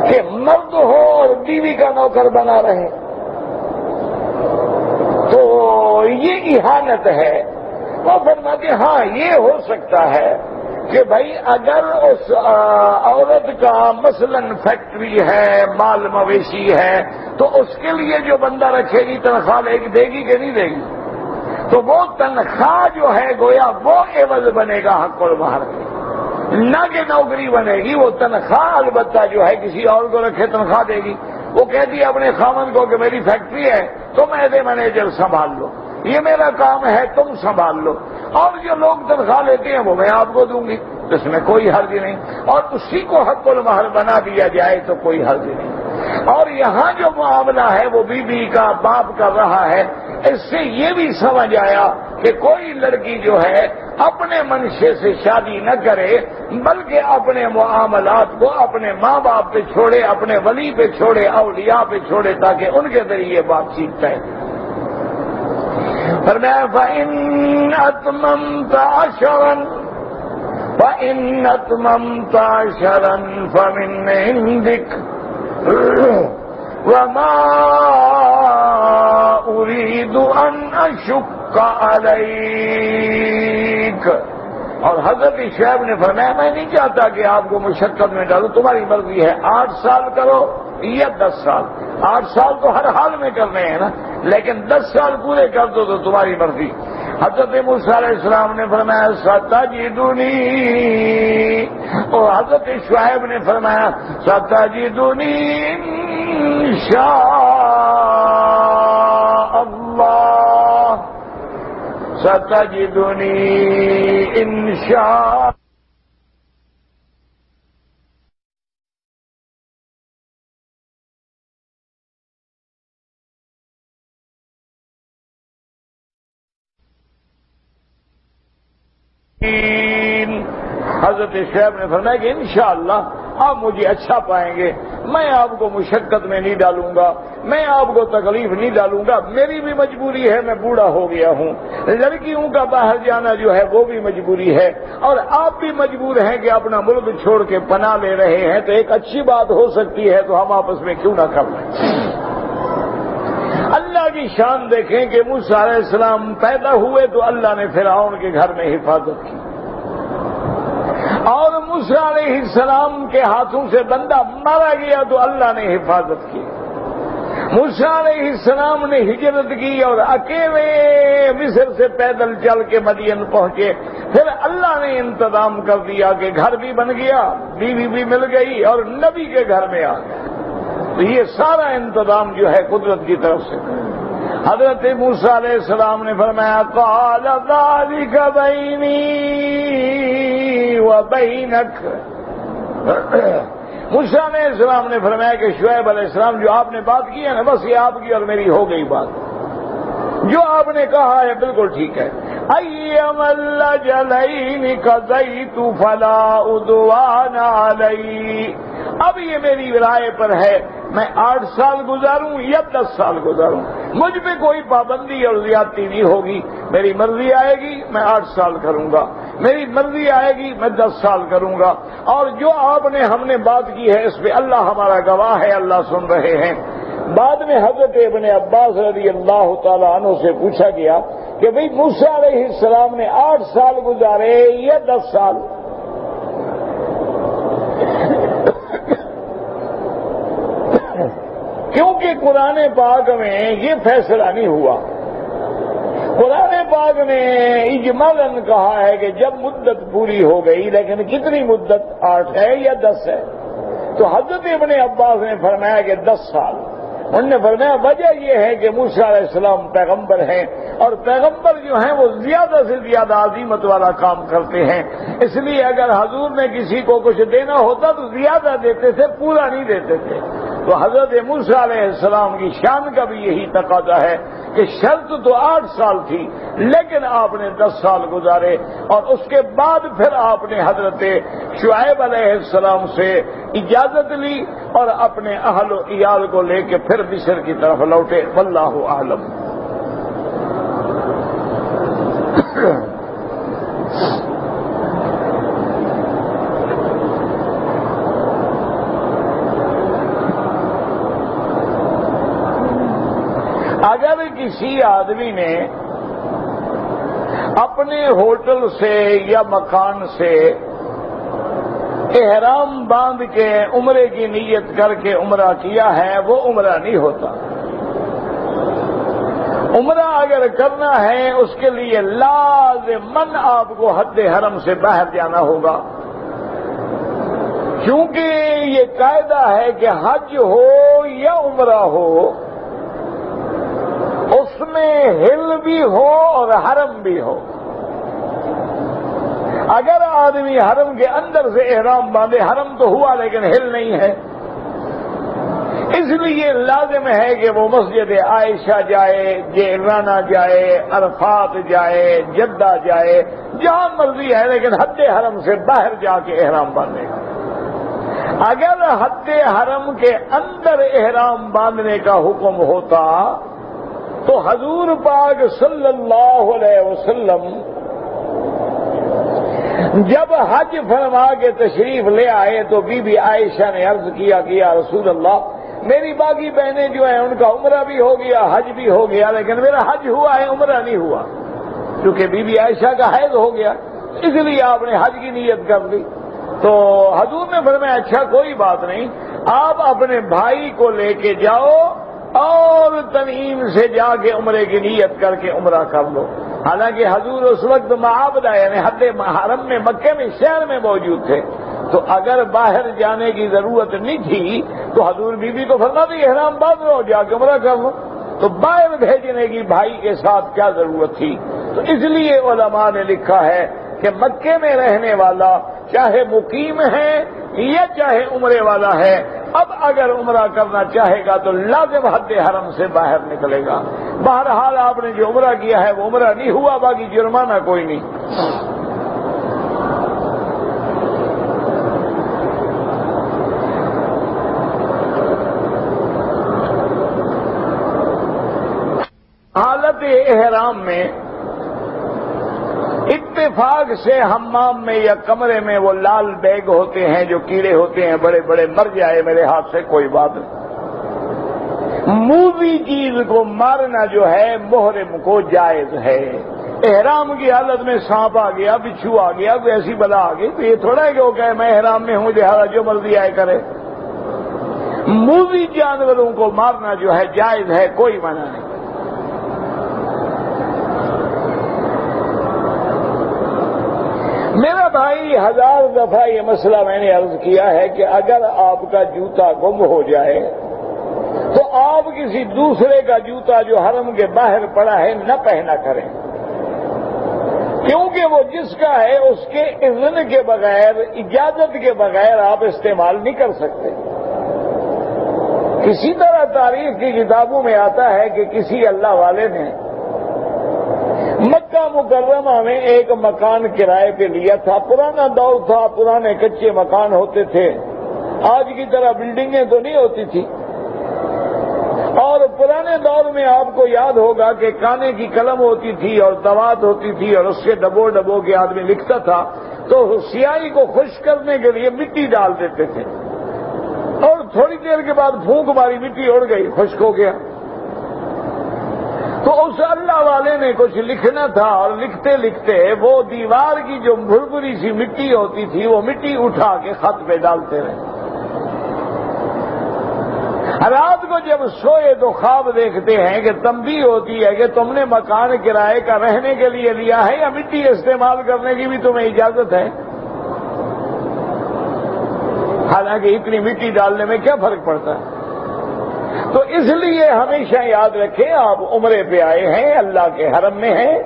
کہ مرد ہو اور بیوی کا نوکر بنا رہے، تو یہ اہانت ہے۔ وہ فرماتے ہیں ہاں یہ ہو سکتا ہے کہ بھائی اگر اس عورت کا مثلا فیکٹری ہے، مال مویشی ہے، تو اس کے لیے جو بندہ رکھے گی تنخواہ دے گی کہ نہیں دے گی، تو وہ تنخواہ جو ہے گویا وہ عوض بنے گا حق المہر کے، نہ کہ نوکری بنے گی۔ وہ تنخواہ البتہ جو ہے کسی اور کو رکھے تنخواہ دے گی، وہ کہتی ہے اپنے خامن کو کہ میری فیکٹری ہے تم ایز اے مینیجر سنبھال لو، یہ میرا کام ہے تم سنبھال لو، اور جو لوگ تنخواہ لیتے ہیں وہ میں آپ کو دوں گی، اس میں کوئی حرج نہیں، اور اسی کو حق المہر بنا دیا جائے تو کوئی حرج نہیں۔ اور یہاں جو معاملہ ہے وہ بیوی کا باپ کر رہا ہے، اس سے یہ بھی سمجھ آیا کہ کوئی لڑکی جو ہے اپنے منشے سے شادی نہ کرے، بلکہ اپنے معاملات کو اپنے ماں باپ پہ چھوڑے، اپنے ولی پہ چھوڑے، اولیاء پہ چھوڑے، تاکہ ان کے ذریعے بات چیت طے۔ فرمایا فَإِنْ أَتْمَمْتَ عَشْرًا فَمِنْ عِنْدِكَ وَمَا أُرِيدُ أَنْ أَشُقَّ عَلَيْكَ۔ اور حضرت شعیب نے فرمایا میں نہیں چاہتا کہ آپ کو مشقت میں ڈالوں، تمہاری مرضی ہے، 8 سال کرو یا 10 سال۔ 8 سال تو ہر حال میں کرنے ہیں نا، لیکن 10 سال پورے کر دو تو تمہاری مرضی۔ حضرت موسیٰ علیہ السلام نے فرمایا ستجدنی، اور حضرت شعیب نے فرمایا ستجدنی انشاء اللہ، ستجدنی انشاء حضرت شعیب نے فرمایا کہ انشاءاللہ آپ مجھے اچھا پائیں گے، میں آپ کو مشقت میں نہیں ڈالوں گا، میں آپ کو تکلیف نہیں ڈالوں گا، میری بھی مجبوری ہے، میں بوڑھا ہو گیا ہوں، لڑکیوں کا باہر جانا جو ہے وہ بھی مجبوری ہے، اور آپ بھی مجبور ہیں کہ اپنا ملک چھوڑ کے پناہ لے رہے ہیں، تو ایک اچھی بات ہو سکتی ہے تو ہم آپس میں کیوں نہ کر لیں۔ اللہ کی شان دیکھیں کہ موسیٰ علیہ السلام پیدا ہوئے تو اللہ نے فرعون کے گھر میں حفاظت کی، اور موسیٰ علیہ السلام کے ہاتھوں سے بندہ مارا گیا تو اللہ نے حفاظت کی۔ موسیٰ علیہ السلام نے ہجرت کی اور اکیلے مصر سے پیدل چل کے مدین پہنچے، پھر اللہ نے انتظام کر دیا کہ گھر بھی بن گیا، بیوی بھی مل گئی اور نبی کے گھر میں آ گیا۔ تو یہ سارا انتظام جو ہے قدرت کی طرف سے۔ حضرت موسیٰ علیہ السلام نے فرمایا قال ذلك بینی وبینک، موسیٰ علیہ السلام نے فرمایا کہ شعیب علیہ السلام جو آپ نے بات کی ہے نا، بس یہ آپ کی اور میری ہو گئی بات، جو آپ نے کہا ہے بالکل ٹھیک ہے۔ ایم الرجلین قضیت فلا عدوان علی، اب یہ میری رائے پر ہے، میں 8 سال گزاروں یا 10 سال گزاروں، مجھ پہ کوئی پابندی اور زیادتی نہیں ہوگی، میری مرضی آئے گی میں 8 سال کروں گا، میری مرضی آئے گی میں 10 سال کروں گا، اور جو آپ نے ہم نے بات کی ہے اس پہ اللہ ہمارا گواہ ہے، اللہ سن رہے ہیں۔ بعد میں حضرت ابن عباس رضی اللہ تعالیٰ عنہ سے پوچھا گیا کہ بھئی موسیٰ علیہ السلام نے 8 سال گزارے یا 10 سال؟ کیونکہ قرآن پاک میں یہ فیصلہ نہیں ہوا، قرآن پاک نے اجمالاً کہا ہے کہ جب مدت پوری ہو گئی، لیکن کتنی مدت 8 ہے یا 10 ہے؟ تو حضرت ابن عباس نے فرمایا کہ 10 سال۔ انہوں نے فرمایا وجہ یہ ہے کہ موسیٰ علیہ السلام پیغمبر ہیں، اور پیغمبر جو ہیں وہ زیادہ سے زیادہ عظیمت والا کام کرتے ہیں، اس لیے اگر حضور نے کسی کو کچھ دینا ہوتا تو زیادہ دیتے تھے، پورا نہیں دیتے تھے۔ تو حضرت موسیٰ علیہ السلام کی شان کا بھی یہی تقاضا ہے کہ شرط تو 8 سال تھی، لیکن آپ نے 10 سال گزارے، اور اس کے بعد پھر آپ نے حضرت شعیب علیہ السلام سے اجازت لی اور اپنے اہل و عیال کو لے کے پھر مصر کی طرف لوٹے۔ واللہ اعلم۔ اگر کسی آدمی نے اپنے ہوٹل سے یا مکان سے احرام باندھ کے عمرے کی نیت کر کے عمرہ کیا ہے، وہ عمرہ نہیں ہوتا۔ عمرہ اگر کرنا ہے اس کے لیے لازماً آپ کو حد حرم سے باہر جانا ہوگا، کیونکہ یہ قاعدہ ہے کہ حج ہو یا عمرہ ہو، اس میں ہل بھی ہو اور حرم بھی ہو۔ اگر آدمی حرم کے اندر سے احرام باندھے، حرم تو ہوا لیکن ہل نہیں ہے، اس لیے لازم ہے کہ وہ مسجد عائشہ جائے، جعرانہ جائے، عرفات جائے، جدہ جائے، جہاں مرضی ہے، لیکن حد حرم سے باہر جا کے احرام باندھے گا۔ اگر حد حرم کے اندر احرام باندھنے کا حکم ہوتا تو حضور پاک صلی اللہ علیہ وسلم جب حج فرما کے تشریف لے آئے تو بی بی عائشہ نے عرض کیا کہ یا رسول اللہ، میری باقی بہنیں جو ہیں ان کا عمرہ بھی ہو گیا، حج بھی ہو گیا، لیکن میرا حج ہوا ہے، عمرہ نہیں ہوا، کیونکہ بی بی عائشہ کا حیض ہو گیا، اس لیے آپ نے حج کی نیت کر لی۔ تو حضور نے فرمایا اچھا کوئی بات نہیں، آپ اپنے بھائی کو لے کے جاؤ اور تنعیم سے جا کے عمرے کی نیت کر کے عمرہ کر لو۔ حالانکہ حضور اس وقت معابدہ یعنی حد حرم میں مکہ میں شہر میں موجود تھے، تو اگر باہر جانے کی ضرورت نہیں تھی تو حضور بی بی کو فرما دی احرام باندھ لو، جا کے عمرہ کر لو، تو باہر بھیجنے کی بھائی کے ساتھ کیا ضرورت تھی؟ تو اس لیے علماء نے لکھا ہے کہ مکے میں رہنے والا چاہے مقیم ہے یا چاہے عمرے والا ہے، اب اگر عمرہ کرنا چاہے گا تو لازم حد حرم سے باہر نکلے گا۔ بہرحال آپ نے جو عمرہ کیا ہے وہ عمرہ نہیں ہوا، باقی جرمانہ کوئی نہیں۔ حالت احرام میں اتفاق سے حمام میں یا کمرے میں وہ لال بیگ ہوتے ہیں جو کیڑے ہوتے ہیں بڑے بڑے، مر جائے میرے ہاتھ سے کوئی بات نہیں۔ موذی چیز کو مارنا جو ہے محرم کو جائز ہے۔ احرام کی حالت میں سانپ آ گیا، بچھو آ گیا، کوئی ایسی بلا آ گئی تو یہ تھوڑا ہے کہ وہ کہے میں احرام میں ہوں لہذا جو مرضی آئے کرے۔ موذی جانوروں کو مارنا جو ہے جائز ہے، کوئی منع نہیں۔ میرا بھائی ہزار دفعہ یہ مسئلہ میں نے عرض کیا ہے کہ اگر آپ کا جوتا گم ہو جائے تو آپ کسی دوسرے کا جوتا جو حرم کے باہر پڑا ہے نہ پہنا کریں، کیونکہ وہ جس کا ہے اس کے اذن کے بغیر، اجازت کے بغیر آپ استعمال نہیں کر سکتے۔ کسی طرح تاریخ کی کتابوں میں آتا ہے کہ کسی اللہ والے نے مکہ مکرمہ میں ایک مکان کرائے پہ لیا تھا، پرانا دور تھا، پرانے کچے مکان ہوتے تھے، آج کی طرح بلڈنگیں تو نہیں ہوتی تھی، اور پرانے دور میں آپ کو یاد ہوگا کہ کانے کی قلم ہوتی تھی اور دوات ہوتی تھی اور اس سے ڈبو ڈبو کے آدمی لکھتا تھا، تو سیاہی کو خشک کرنے کے لیے مٹی ڈال دیتے تھے، اور تھوڑی دیر کے بعد پھونک ماری، مٹی اڑ گئی، خشک ہو گیا۔ تو اس اللہ والے نے کچھ لکھنا تھا اور لکھتے لکھتے وہ دیوار کی جو بھربری سی مٹی ہوتی تھی وہ مٹی اٹھا کے خط پہ ڈالتے رہے۔ رات کو جب سوئے تو خواب دیکھتے ہیں کہ تنبیہ ہوتی ہے کہ تم نے مکان کرائے کا رہنے کے لیے لیا ہے یا مٹی استعمال کرنے کی بھی تمہیں اجازت ہے؟ حالانکہ اتنی مٹی ڈالنے میں کیا فرق پڑتا ہے؟ تو اس لیے ہمیشہ یاد رکھیں آپ عمرے پہ آئے ہیں، اللہ کے حرم میں ہیں،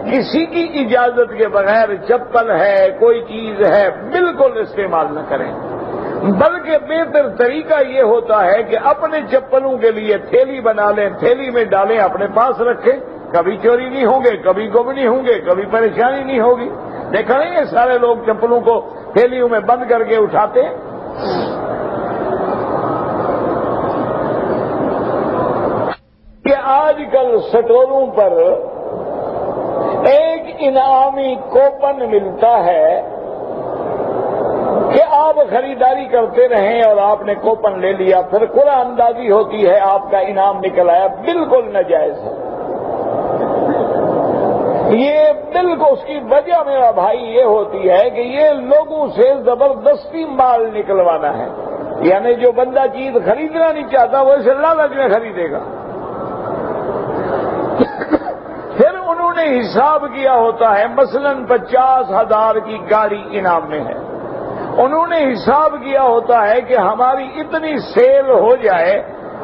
کسی کی اجازت کے بغیر چپل ہے کوئی چیز ہے بالکل استعمال نہ کریں، بلکہ بہتر طریقہ یہ ہوتا ہے کہ اپنے چپلوں کے لیے تھیلی بنا لیں، تھیلی میں ڈالیں، اپنے پاس رکھیں، کبھی چوری نہیں ہوں گے، کبھی گم نہیں ہوں گے، کبھی پریشانی نہیں ہوگی۔ دیکھا نہیں یہ سارے لوگ چپلوں کو تھیلیوں میں بند کر کے اٹھاتے ہیں۔ کہ آج کل سٹوروں پر ایک انعامی کوپن ملتا ہے کہ آپ خریداری کرتے رہیں اور آپ نے کوپن لے لیا، پھر قرعہ اندازی ہوتی ہے، آپ کا انعام نکل آیا، بالکل ناجائز ہے یہ، بالکل۔ اس کی وجہ میرا بھائی یہ ہوتی ہے کہ یہ لوگوں سے زبردستی مال نکلوانا ہے، یعنی جو بندہ چیز خریدنا نہیں چاہتا وہ اسے لالچ میں خریدے گا۔ پھر انہوں نے حساب کیا ہوتا ہے، مثلا 50,000 کی گاڑی انعام میں ہے، انہوں نے حساب کیا ہوتا ہے کہ ہماری اتنی سیل ہو جائے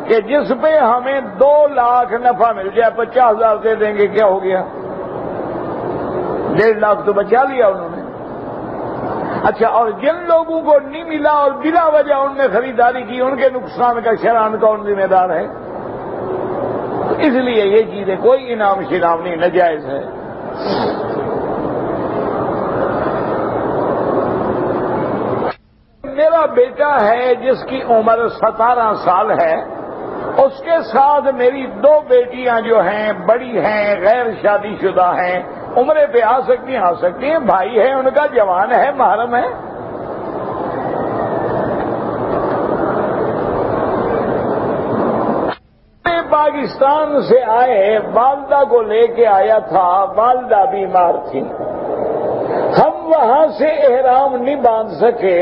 کہ جس پہ ہمیں 2 لاکھ نفع مل جائے، 50,000 دے دیں گے، کیا ہو گیا؟ 1.5 لاکھ تو بچا لیا انہوں نے۔ اچھا، اور جن لوگوں کو نہیں ملا اور بلا وجہ ان نے خریداری کی، ان کے نقصان کا شرعاً کون ذمہ دار ہے؟ اس لیے یہ چیزیں کوئی انعام شنام نہیں، ناجائز ہے۔ میرا بیٹا ہے جس کی عمر 17 سال ہے، اس کے ساتھ میری 2 بیٹیاں جو ہیں بڑی ہیں، غیر شادی شدہ ہیں، عمرے پہ آ سکتی ہیں، بھائی ہے ان کا، جوان ہے، محرم ہے۔ پاکستان سے آئے، والدہ کو لے کے آیا تھا، والدہ بیمار تھی، ہم وہاں سے احرام نہیں باندھ سکے،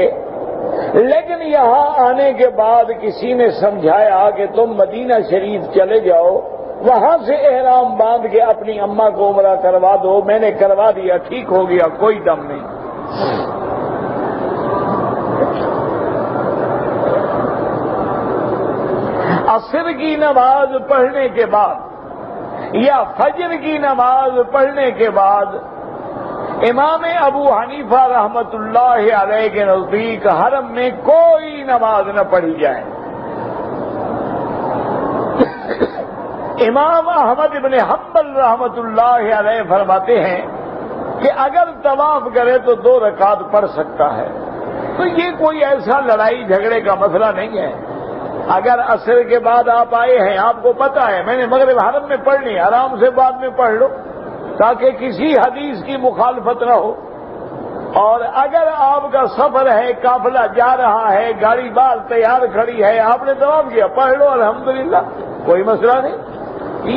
لیکن یہاں آنے کے بعد کسی نے سمجھایا کہ تم مدینہ شریف چلے جاؤ، وہاں سے احرام باندھ کے اپنی اماں کو عمرہ کروا دو۔ میں نے کروا دیا، ٹھیک ہو گیا، کوئی دم نہیں۔ عصر کی نماز پڑھنے کے بعد یا فجر کی نماز پڑھنے کے بعد امام ابو حنیفہ رحمت اللہ علیہ کے نزدیک حرم میں کوئی نماز نہ پڑھی جائے۔ امام احمد بن حنبل رحمت اللہ علیہ فرماتے ہیں کہ اگر طواف کرے تو 2 رکعت پڑھ سکتا ہے۔ تو یہ کوئی ایسا لڑائی جھگڑے کا مسئلہ نہیں ہے۔ اگر عصر کے بعد آپ آئے ہیں، آپ کو پتا ہے میں نے مغرب حرم میں پڑھنی، آرام سے بعد میں پڑھ لو تاکہ کسی حدیث کی مخالفت نہ ہو۔ اور اگر آپ کا سفر ہے، قافلہ جا رہا ہے، گاڑی بار تیار کھڑی ہے، آپ نے طواف کیا، پڑھ لو، الحمدللہ، کوئی مسئلہ نہیں۔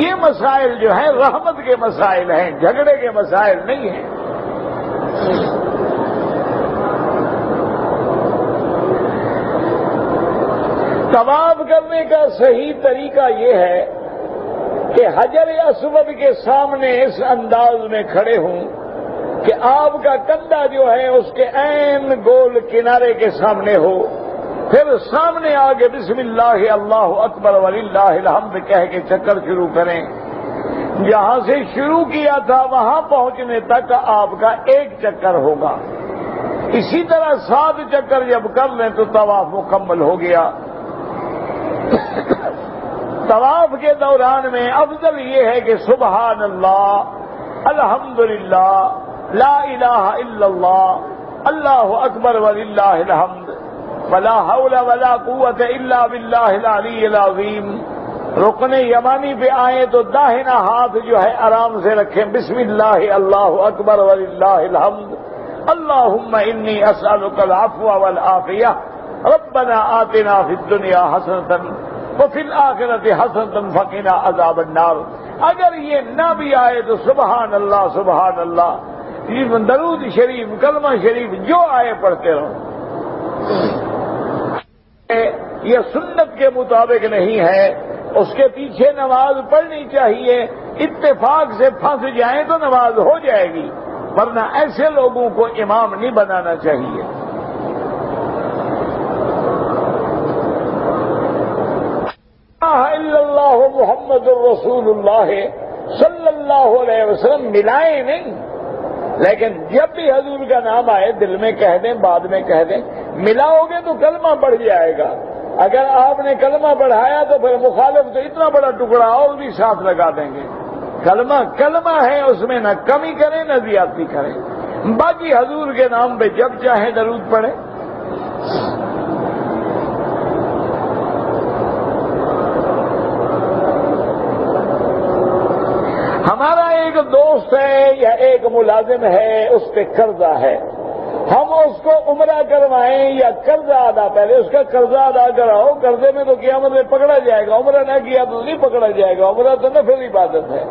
یہ مسائل جو ہیں رحمت کے مسائل ہیں، جھگڑے کے مسائل نہیں ہیں۔ طواف کرنے کا صحیح طریقہ یہ ہے کہ حجر اسود کے سامنے اس انداز میں کھڑے ہوں کہ آپ کا کندھا جو ہے اس کے عین گول کنارے کے سامنے ہو، پھر سامنے آگے بسم اللہ اللہ اکبر وللہ الحمد کہہ کے چکر شروع کریں۔ جہاں سے شروع کیا تھا وہاں پہنچنے تک آپ کا 1 چکر ہوگا۔ اسی طرح 7 چکر جب کر لیں تو طواف مکمل ہو گیا۔ طواف کے دوران میں افضل یہ ہے کہ سبحان اللہ، الحمدللہ، لا الہ الا اللہ، اللہ اکبر وللہ الحمد، ولا حول ولا قوت الا باللہ العلی العظیم۔ رکن یمانی پہ آئیں تو داہنا ہاتھ جو ہے آرام سے رکھیں، بسم اللہ اللہ اکبر وللہ الحمد، اللہم انی اسألک العفو والعافیہ، ربنا آتنا فی الدنیا حسنۃ وفی الآخرۃ حسنۃ وقنا عذاب النار۔ اگر یہ نہ بھی آئے تو سبحان اللہ سبحان اللہ، درود شریف، کلمہ شریف جو آئے پڑھتے رہو۔ یہ سنت کے مطابق نہیں ہے، اس کے پیچھے نماز پڑھنی چاہیے۔ اتفاق سے پھنس جائیں تو نماز ہو جائے گی، ورنہ ایسے لوگوں کو امام نہیں بنانا چاہیے۔ الا اللہ محمد الرسول اللہ صلی اللہ علیہ وسلم ملائیں نہیں، لیکن جب بھی حضور کا نام آئے دل میں کہہ دیں، بعد میں کہہ دیں۔ ملاؤ گے تو کلمہ بڑھ جائے گا، اگر آپ نے کلمہ بڑھایا تو پھر مخالف تو اتنا بڑا ٹکڑا اور بھی ساتھ لگا دیں گے۔ کلمہ ہے، اس میں نہ کمی کریں نہ زیادتی کریں۔ باقی حضور کے نام پہ جب چاہیں درود پڑھیں۔ ہمارا ایک دوست ہے یا ایک ملازم ہے، اس پہ قرضہ ہے، ہم اس کو عمرہ کروائیں یا قرضہ ادا، پہلے اس کا قرضہ ادا کراؤ، قرضے میں تو قیامت میں پکڑا جائے گا، عمرہ نہ کیا تو نہیں پکڑا جائے گا، عمرہ تو نفل عبادت ہے۔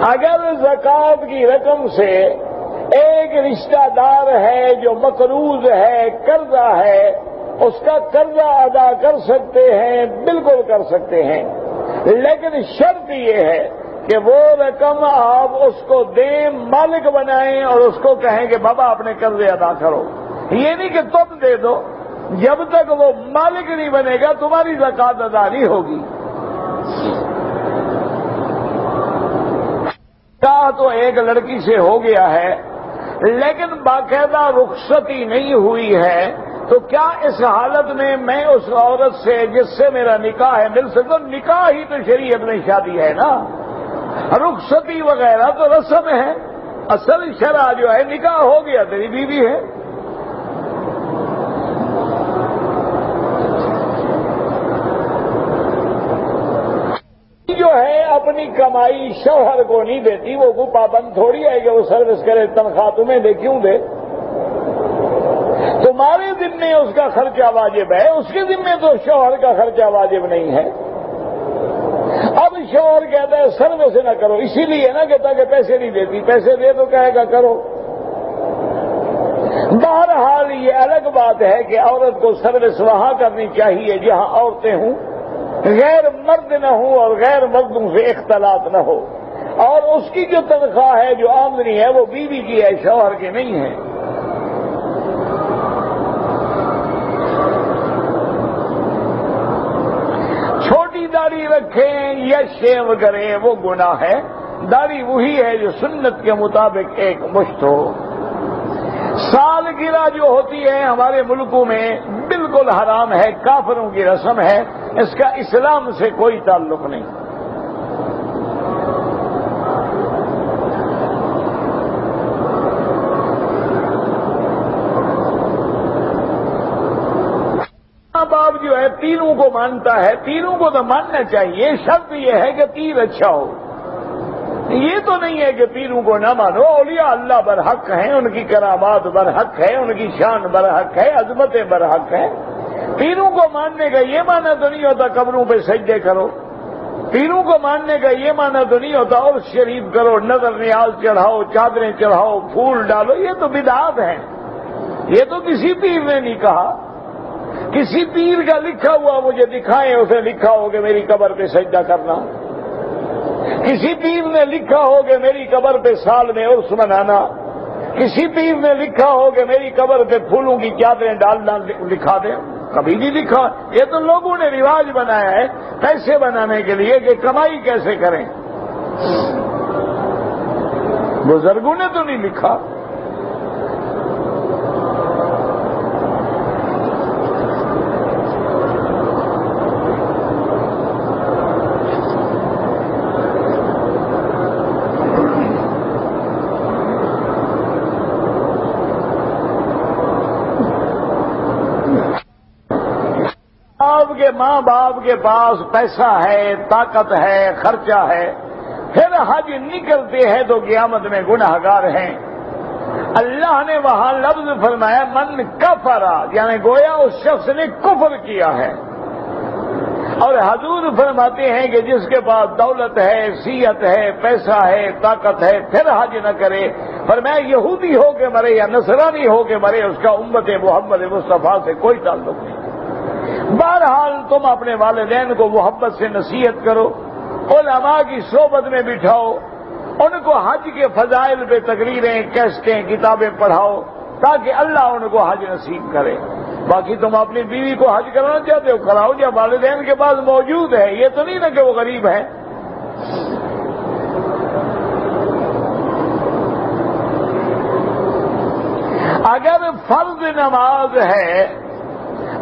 اگر زکوٰۃ کی رقم سے ایک رشتہ دار ہے جو مقروض ہے، قرضہ ہے، اس کا قرضہ ادا کر سکتے ہیں، بالکل کر سکتے ہیں، لیکن شرط یہ ہے کہ وہ رقم آپ اس کو دیں، مالک بنائیں اور اس کو کہیں کہ بابا اپنے قرضے ادا کرو۔ یہ نہیں کہ تم دے دو، جب تک وہ مالک نہیں بنے گا تمہاری زکوٰۃ ادا نہیں ہوگی۔ تو ایک لڑکی سے ہو گیا ہے لیکن باقاعدہ رخصتی نہیں ہوئی ہے، تو کیا اس حالت میں اس عورت سے جس سے میرا نکاح ہے مل سکتا؟ نکاح ہی تو شریعت میں شادی ہے نا، رخصتی وغیرہ تو رسم ہے، اصل شرع جو ہے نکاح ہو گیا، تیری بیوی ہے۔ جو ہے اپنی کمائی شوہر کو نہیں دیتی، وہ کوئی پابند تھوڑی ہے کہ وہ سروس کرے، تنخواہ تمہیں دے، کیوں دے؟ تمہارے ذمے اس کا خرچہ واجب ہے، اس کے ذمے تو شوہر کا خرچہ واجب نہیں ہے۔ اب شوہر کہتا ہے سروس نہ کرو، اسی لیے نا کہتا کہ پیسے نہیں دیتی، پیسے دے تو کہے گا کرو۔ بہرحال یہ الگ بات ہے کہ عورت کو سروس وہاں کرنی چاہیے جہاں عورتیں ہوں، غیر مرد نہ ہوں اور غیر مردوں سے اختلاط نہ ہو، اور اس کی جو تنخواہ ہے، جو آمدنی ہے، وہ بیوی کی ہے، شوہر کی نہیں ہے۔ چھوٹی داڑھی رکھیں یا شیو کریں وہ گناہ ہے، داڑھی وہی ہے جو سنت کے مطابق ایک مشت ہو۔ سالگرہ جو ہوتی ہے ہمارے ملکوں میں بالکل حرام ہے، کافروں کی رسم ہے، اس کا اسلام سے کوئی تعلق نہیں۔ ماں باپ جو ہے تینوں کو مانتا ہے، تینوں کو تو ماننا چاہیے، شرط یہ ہے کہ تین اچھا ہو۔ یہ تو نہیں ہے کہ پیروں کو نہ مانو، اولیاء اللہ برحق ہیں، ان کی کرامات برحق ہے، ان کی شان برحق ہے، عظمتیں برحق ہیں۔ پیروں کو ماننے کا یہ معنی تو نہیں ہوتا قبروں پہ سجدے کرو، پیروں کو ماننے کا یہ معنی تو نہیں ہوتا اور شریف کرو، نظر نیاز چڑھاؤ، چادریں چڑھاؤ، پھول ڈالو، یہ تو بدعات ہیں، یہ تو کسی پیر نے نہیں کہا۔ کسی پیر کا لکھا ہوا مجھے دکھائیں، اسے لکھا ہو کہ میری قبر پہ سجدہ کرنا، کسی پیر نے لکھا ہو کہ میری قبر پہ سال میں عرس منانا، کسی پیر نے لکھا ہو کہ میری قبر پہ پھولوں کی چادریں ڈالنا لکھا دیں، کبھی نہیں لکھا۔ یہ تو لوگوں نے رواج بنایا ہے پیسے بنانے کے لیے کہ کمائی کیسے کریں، بزرگوں نے تو نہیں لکھا۔ کہ ماں باپ کے پاس پیسہ ہے، طاقت ہے، خرچہ ہے، پھر حج نکلتے ہیں تو قیامت میں گناہگار ہیں۔ اللہ نے وہاں لفظ فرمایا من کفرا، یعنی گویا اس شخص نے کفر کیا ہے۔ اور حضور فرماتے ہیں کہ جس کے پاس دولت ہے، صحت ہے، پیسہ ہے، طاقت ہے، پھر حج نہ کرے، فرمایا یہودی ہو کے مرے یا نصرانی ہو کے مرے، اس کا امت محمد مصطفیٰ سے کوئی تعلق نہیں۔ بہرحال تم اپنے والدین کو محبت سے نصیحت کرو، علماء کی صحبت میں بٹھاؤ، ان کو حج کے فضائل پہ تقریریں، کیسٹیں، کتابیں پڑھاؤ تاکہ اللہ ان کو حج نصیب کرے۔ باقی تم اپنی بیوی کو حج کرانا چاہتے ہو کراؤ، جب والدین کے پاس موجود ہے، یہ تو نہیں نا کہ وہ غریب ہیں۔ اگر فرض نماز ہے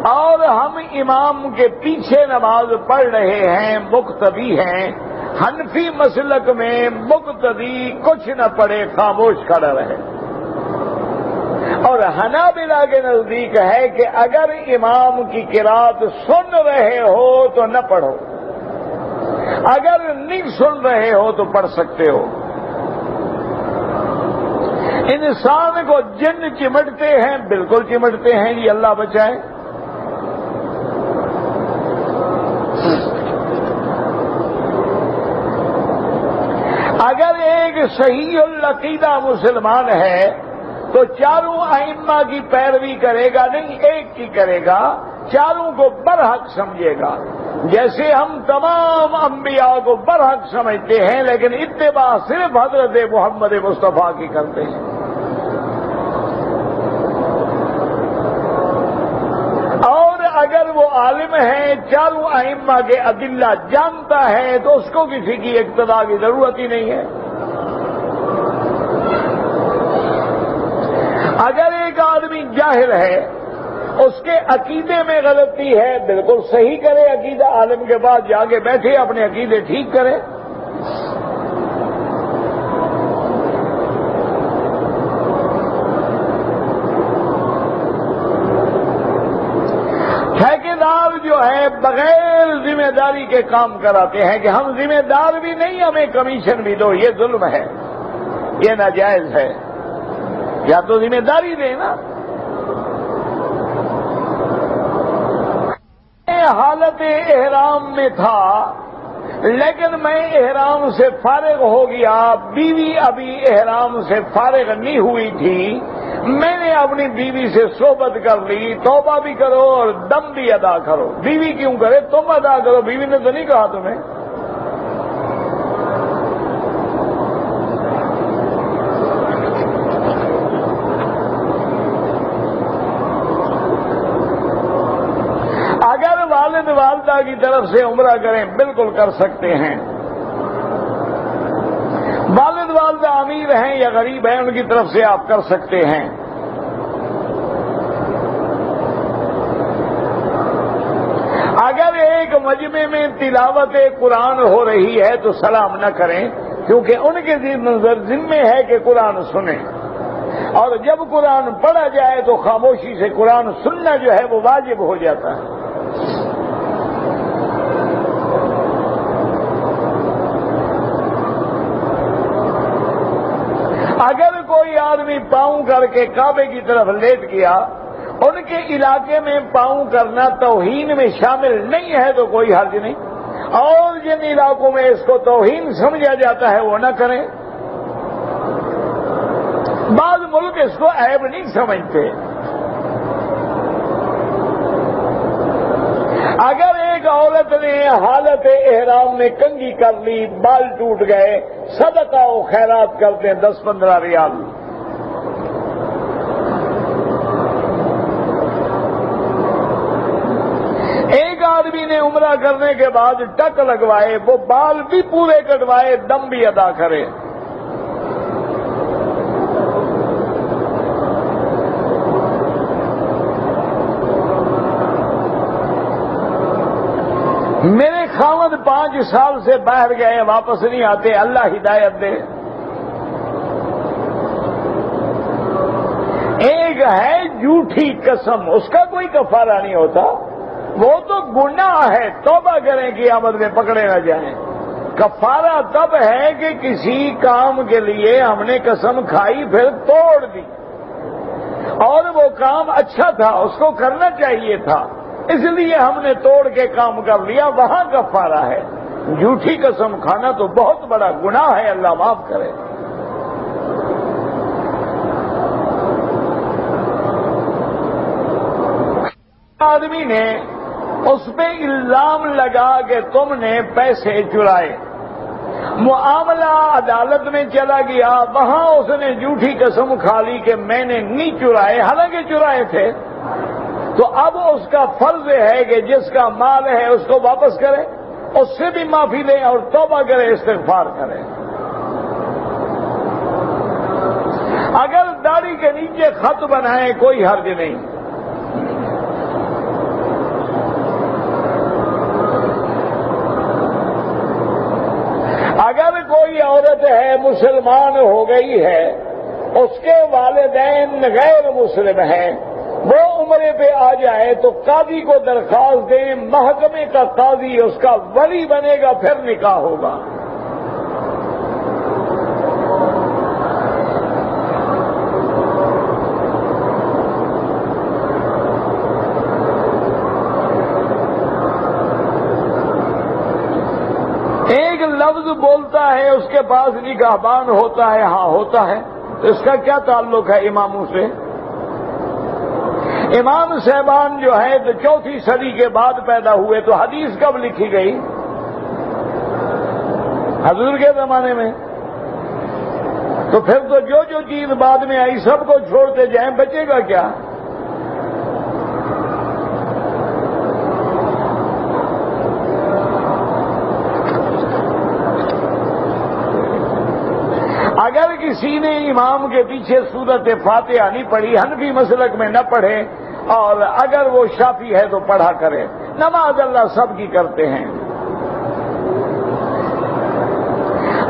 اور ہم امام کے پیچھے نماز پڑھ رہے ہیں، مقتدی ہیں، حنفی مسلک میں مقتدی کچھ نہ پڑھے، خاموش کھڑا رہے، اور حنابلہ کے نزدیک ہے کہ اگر امام کی قرات سن رہے ہو تو نہ پڑھو، اگر نہیں سن رہے ہو تو پڑھ سکتے ہو۔ انسان کو جن چمٹتے ہیں، بالکل چمٹتے ہیں، یہ اللہ بچائے۔ اگر ایک صحیح العقیدہ مسلمان ہے تو چاروں ائمہ کی پیروی کرے گا نہیں، ایک کی کرے گا، چاروں کو برحق سمجھے گا، جیسے ہم تمام انبیاء کو برحق سمجھتے ہیں لیکن اتباع صرف حضرت محمد مصطفیٰ کی کرتے ہیں۔ اگر وہ عالم ہے، چاروں ائمہ کے ادلہ جانتا ہے، تو اس کو کسی کی اقتداء کی ضرورت ہی نہیں ہے۔ اگر ایک آدمی جاہل ہے، اس کے عقیدے میں غلطی ہے، بالکل صحیح کرے، عقیدہ عالم کے پاس جا کے بیٹھے، اپنے عقیدے ٹھیک کرے۔ ٹھیکیدار جو ہے بغیر ذمہ داری کے کام کراتے ہیں کہ ہم ذمہ دار بھی نہیں، ہمیں کمیشن بھی دو، یہ ظلم ہے، یہ ناجائز ہے، یا تو ذمہ داری دیں نا۔ حالت احرام میں تھا، لیکن میں احرام سے فارغ ہو گیا، بیوی ابھی احرام سے فارغ نہیں ہوئی تھی، میں نے اپنی بیوی سے صحبت کر لی، توبہ بھی کرو اور دم بھی ادا کرو۔ بیوی کیوں کرے؟ تم ادا کرو، بیوی نے تو نہیں کہا تمہیں۔ اگر والد والدہ کی طرف سے عمرہ کریں، بالکل کر سکتے ہیں۔ والد والدہ امیر ہیں یا غریب ہیں، ان کی طرف سے آپ کر سکتے ہیں۔ اگر ایک مجمع میں تلاوت قرآن ہو رہی ہے تو سلام نہ کریں، کیونکہ ان کے ذمے ہے کہ قرآن سنیں، اور جب قرآن پڑھا جائے تو خاموشی سے قرآن سننا جو ہے وہ واجب ہو جاتا ہے۔ اگر کوئی آدمی پاؤں کر کے کعبے کی طرف لیٹ گیا، ان کے علاقے میں پاؤں کرنا توہین میں شامل نہیں ہے تو کوئی حرج نہیں، اور جن علاقوں میں اس کو توہین سمجھا جاتا ہے وہ نہ کریں۔ بعض ملک اس کو عیب نہیں سمجھتے۔ اگر ایک عورت نے حالت احرام میں کنگھی کر لی، بال ٹوٹ گئے، صدقہ و خیرات کرتے ہیں 10-15 ریال۔ ایک آدمی نے عمرہ کرنے کے بعد ٹک لگوائے، وہ بال بھی پورے کٹوائے، دم بھی ادا کرے۔ میرے خاوند 5 سال سے باہر گئے، واپس نہیں آتے، اللہ ہدایت دے۔ ایک ہے جھوٹی قسم، اس کا کوئی کفارہ نہیں ہوتا، وہ تو گناہ ہے، توبہ کریں قیامت میں پکڑے نہ جائیں۔ کفارہ تب ہے کہ کسی کام کے لیے ہم نے قسم کھائی پھر توڑ دی، اور وہ کام اچھا تھا، اس کو کرنا چاہیے تھا، اس لیے ہم نے توڑ کے کام کر لیا، وہاں کفارہ ہے۔ جھوٹی قسم کھانا تو بہت بڑا گناہ ہے، اللہ معاف کرے۔ آدمی نے اس پہ الزام لگا کہ تم نے پیسے چرائے، معاملہ عدالت میں چلا گیا، وہاں اس نے جھوٹی قسم کھا لی کہ میں نے نہیں چرائے، حالانکہ چرائے تھے، تو اب اس کا فرض ہے کہ جس کا مال ہے اس کو واپس کرے، اس سے بھی معافی دیں اور توبہ کرے، استغفار کرے۔ اگر داڑھی کے نیچے خط بنائیں کوئی حرج نہیں۔ اگر کوئی عورت ہے مسلمان ہو گئی ہے، اس کے والدین غیر مسلم ہیں، وہ عمرے پہ آ جائے تو قاضی کو درخواست دیں، محکمے کا قاضی اس کا ولی بنے گا، پھر نکاح ہوگا۔ ایک لفظ بولتا ہے اس کے پاس نگہبان ہوتا ہے، ہاں ہوتا ہے، تو اس کا کیا تعلق ہے اماموں سے؟ امام صاحبان جو ہے تو 4 صدی کے بعد پیدا ہوئے، تو حدیث کب لکھی گئی؟ حضور کے زمانے میں۔ تو پھر تو جو چیز بعد میں آئی سب کو چھوڑتے جائیں، بچے گا کیا؟ اگر کسی نے امام کے پیچھے سورت فاتحہ نہیں پڑھی، حنفی مسلک میں نہ پڑھے، اور اگر وہ شافعی ہے تو پڑھا کرے، نماز اللہ سب کی کرتے ہیں۔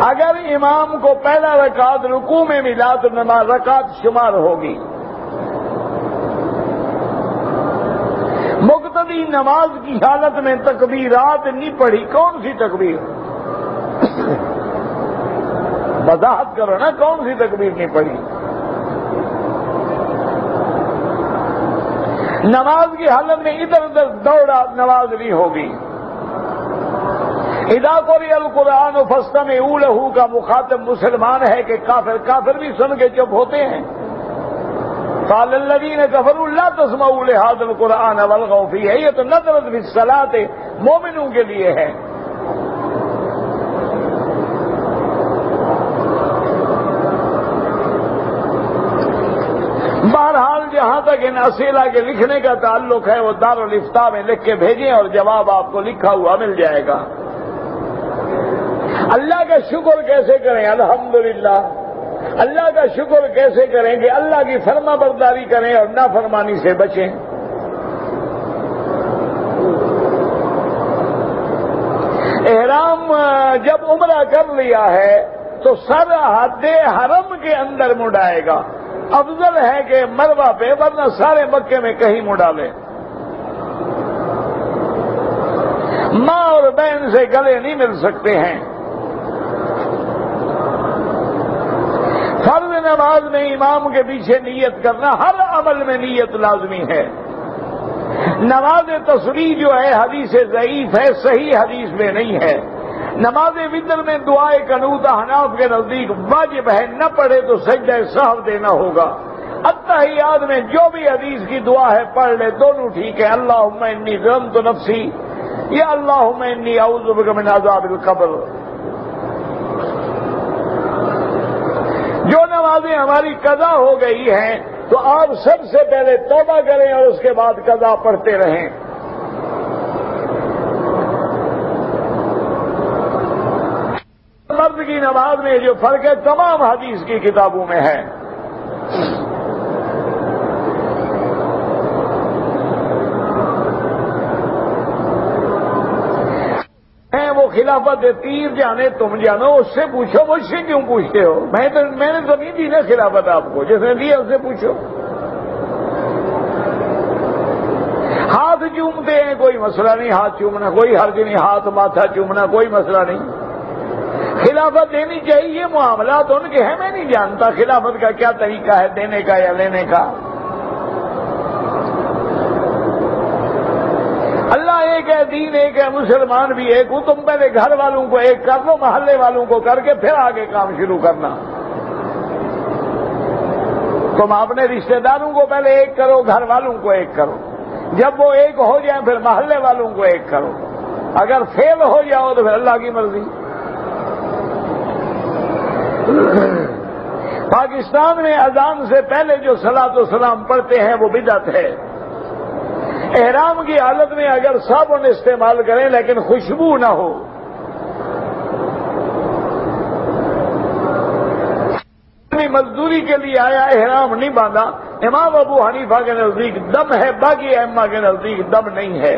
اگر امام کو پہلا رکعت رکوع میں ملا تو نماز رکعت شمار ہوگی۔ مقتدی نماز کی حالت میں تکبیرات نہیں پڑھی، کون سی تکبیر؟ وضاحت کرو نا، کون سی تکبیر نہیں پڑھی؟ نماز کی حالت میں ادھر ادھر دوڑا نماز نہیں ہوگی۔ اذا قرئ القرآن فاستمعوا له کا مخاطب مسلمان ہے کہ کافر؟ کافر بھی سن کے چپ ہوتے ہیں۔ قال الذين كفروا لا تسمعوا لهذا القرآن والغوا فيه، یہ تو نظرت فی الصلاۃ مومنوں کے لیے ہے۔ بہرحال جہاں تک ان اسئلہ کے لکھنے کا تعلق ہے وہ دارالفتاء میں لکھ کے بھیجیں اور جواب آپ کو لکھا ہوا مل جائے گا۔ اللہ کا شکر کیسے کریں؟ الحمدللہ۔ اللہ کا شکر کیسے کریں کہ اللہ کی فرما برداری کریں اور نافرمانی سے بچیں۔ احرام جب عمرہ کر لیا ہے تو سر حد حرم کے اندر مڑائے گا۔ افضل ہے کہ مروہ پہ، ورنہ سارے مکے میں کہیں مڑا لے۔ ماں اور بہن سے گلے نہیں مل سکتے ہیں۔ فرض نماز میں امام کے پیچھے نیت کرنا، ہر عمل میں نیت لازمی ہے۔ نماز تسبیح جو ہے حدیث ضعیف ہے، صحیح حدیث میں نہیں ہے۔ نماز وتر میں دعائے قنوت احناف کے نزدیک واجب ہے، نہ پڑھے تو سجدہ سہو دینا ہوگا۔ التحیات میں جو بھی حدیث کی دعا ہے پڑھ لے، دونوں ٹھیک ہے۔ اللہم انی ظلمت نفسی یا اللہم انی اعوذ بک من عذاب القبر۔ جو نمازیں ہماری قضا ہو گئی ہیں تو آپ سب سے پہلے توبہ کریں اور اس کے بعد قضا پڑھتے رہیں۔ مرد کی نماز میں جو فرق ہے تمام حدیث کی کتابوں میں ہے۔ وہ خلافت تیر جانے تم جانو، اس سے پوچھو، مجھ سے کیوں پوچھتے ہو؟ میں نے تو نہیں دی نا خلافت آپ کو، جس نے دی اس سے پوچھو۔ ہاتھ چومتے ہیں کوئی مسئلہ نہیں، ہاتھ چومنا کوئی حرج نہیں، ہاتھ ماتھا چومنا کوئی مسئلہ نہیں۔ خلافت دینی چاہیے، یہ معاملات ان کے ہیں، میں نہیں جانتا خلافت کا کیا طریقہ ہے دینے کا یا لینے کا۔ اللہ ایک ہے، دین ایک ہے، مسلمان بھی ایک ہوں۔ تم پہلے گھر والوں کو ایک کر لو، محلے والوں کو کر کے پھر آگے کام شروع کرنا۔ تم اپنے رشتہ داروں کو پہلے ایک کرو، گھر والوں کو ایک کرو، جب وہ ایک ہو جائیں پھر محلے والوں کو ایک کرو۔ اگر فیل ہو جاؤ تو پھر اللہ کی مرضی۔ پاکستان میں اذان سے پہلے جو صلاۃ و سلام پڑھتے ہیں وہ بدعت ہے۔ احرام کی حالت میں اگر صابن استعمال کریں لیکن خوشبو نہ ہو۔ مزدوری کے لیے آیا، احرام نہیں باندھا، امام ابو حنیفہ کے نزدیک دم ہے، باقی ائمہ کے نزدیک دم نہیں ہے۔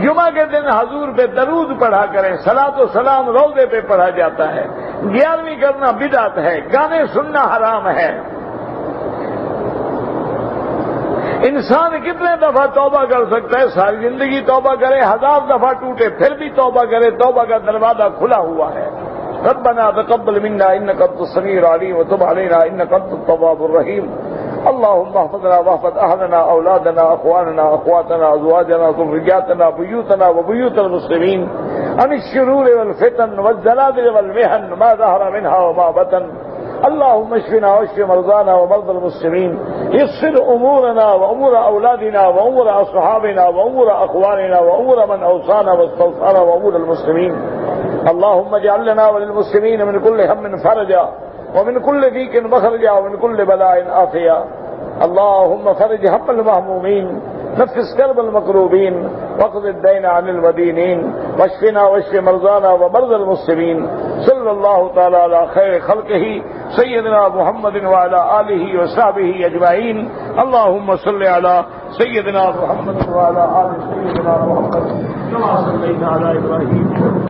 جمعہ کے دن حضور پہ درود پڑھا کریں، صلاۃ و سلام روضے پہ پڑھا جاتا ہے۔ 11ویں کرنا بدعت ہے، گانے سننا حرام ہے۔ انسان کتنے دفعہ توبہ کر سکتا ہے؟ ساری زندگی توبہ کرے، 1000 دفعہ ٹوٹے پھر بھی توبہ کرے، توبہ کا دروازہ کھلا ہوا ہے۔ ربنا تقبل منا انك انت السميع العليم وتب علينا انك انت التواب الرحيم اللهم احفظنا واحفظ اهلنا اولادنا اخواننا اخواتنا ازواجنا ذرياتنا بيوتنا وبيوت المسلمين عن الشرور والفتن والزلازل والمحن ما ظهر منها وما بطن اللهم اشفنا واشف مرضانا ومرضى المسلمين يسر امورنا وامور اولادنا وامور اصحابنا وامور اخواننا وامور من اوصانا واستوصانا وامور المسلمين اللهم اجعل لنا وللمسلمين من كل هم فرجا ومن كل ضيق مخرجا ومن كل بلاء عافيا اللهم فرج هم المهمومين نفس كرب المكروبين واقض الدين عن المدينين واشفنا واشف مرضانا ومرضى المسلمين صلى الله تعالى على خير خلقه سيدنا محمد وعلى آله وصحبه أجمعين. اللهم صل على سيدنا محمد وعلى آل سيدنا محمد كما صليت على إبراهيم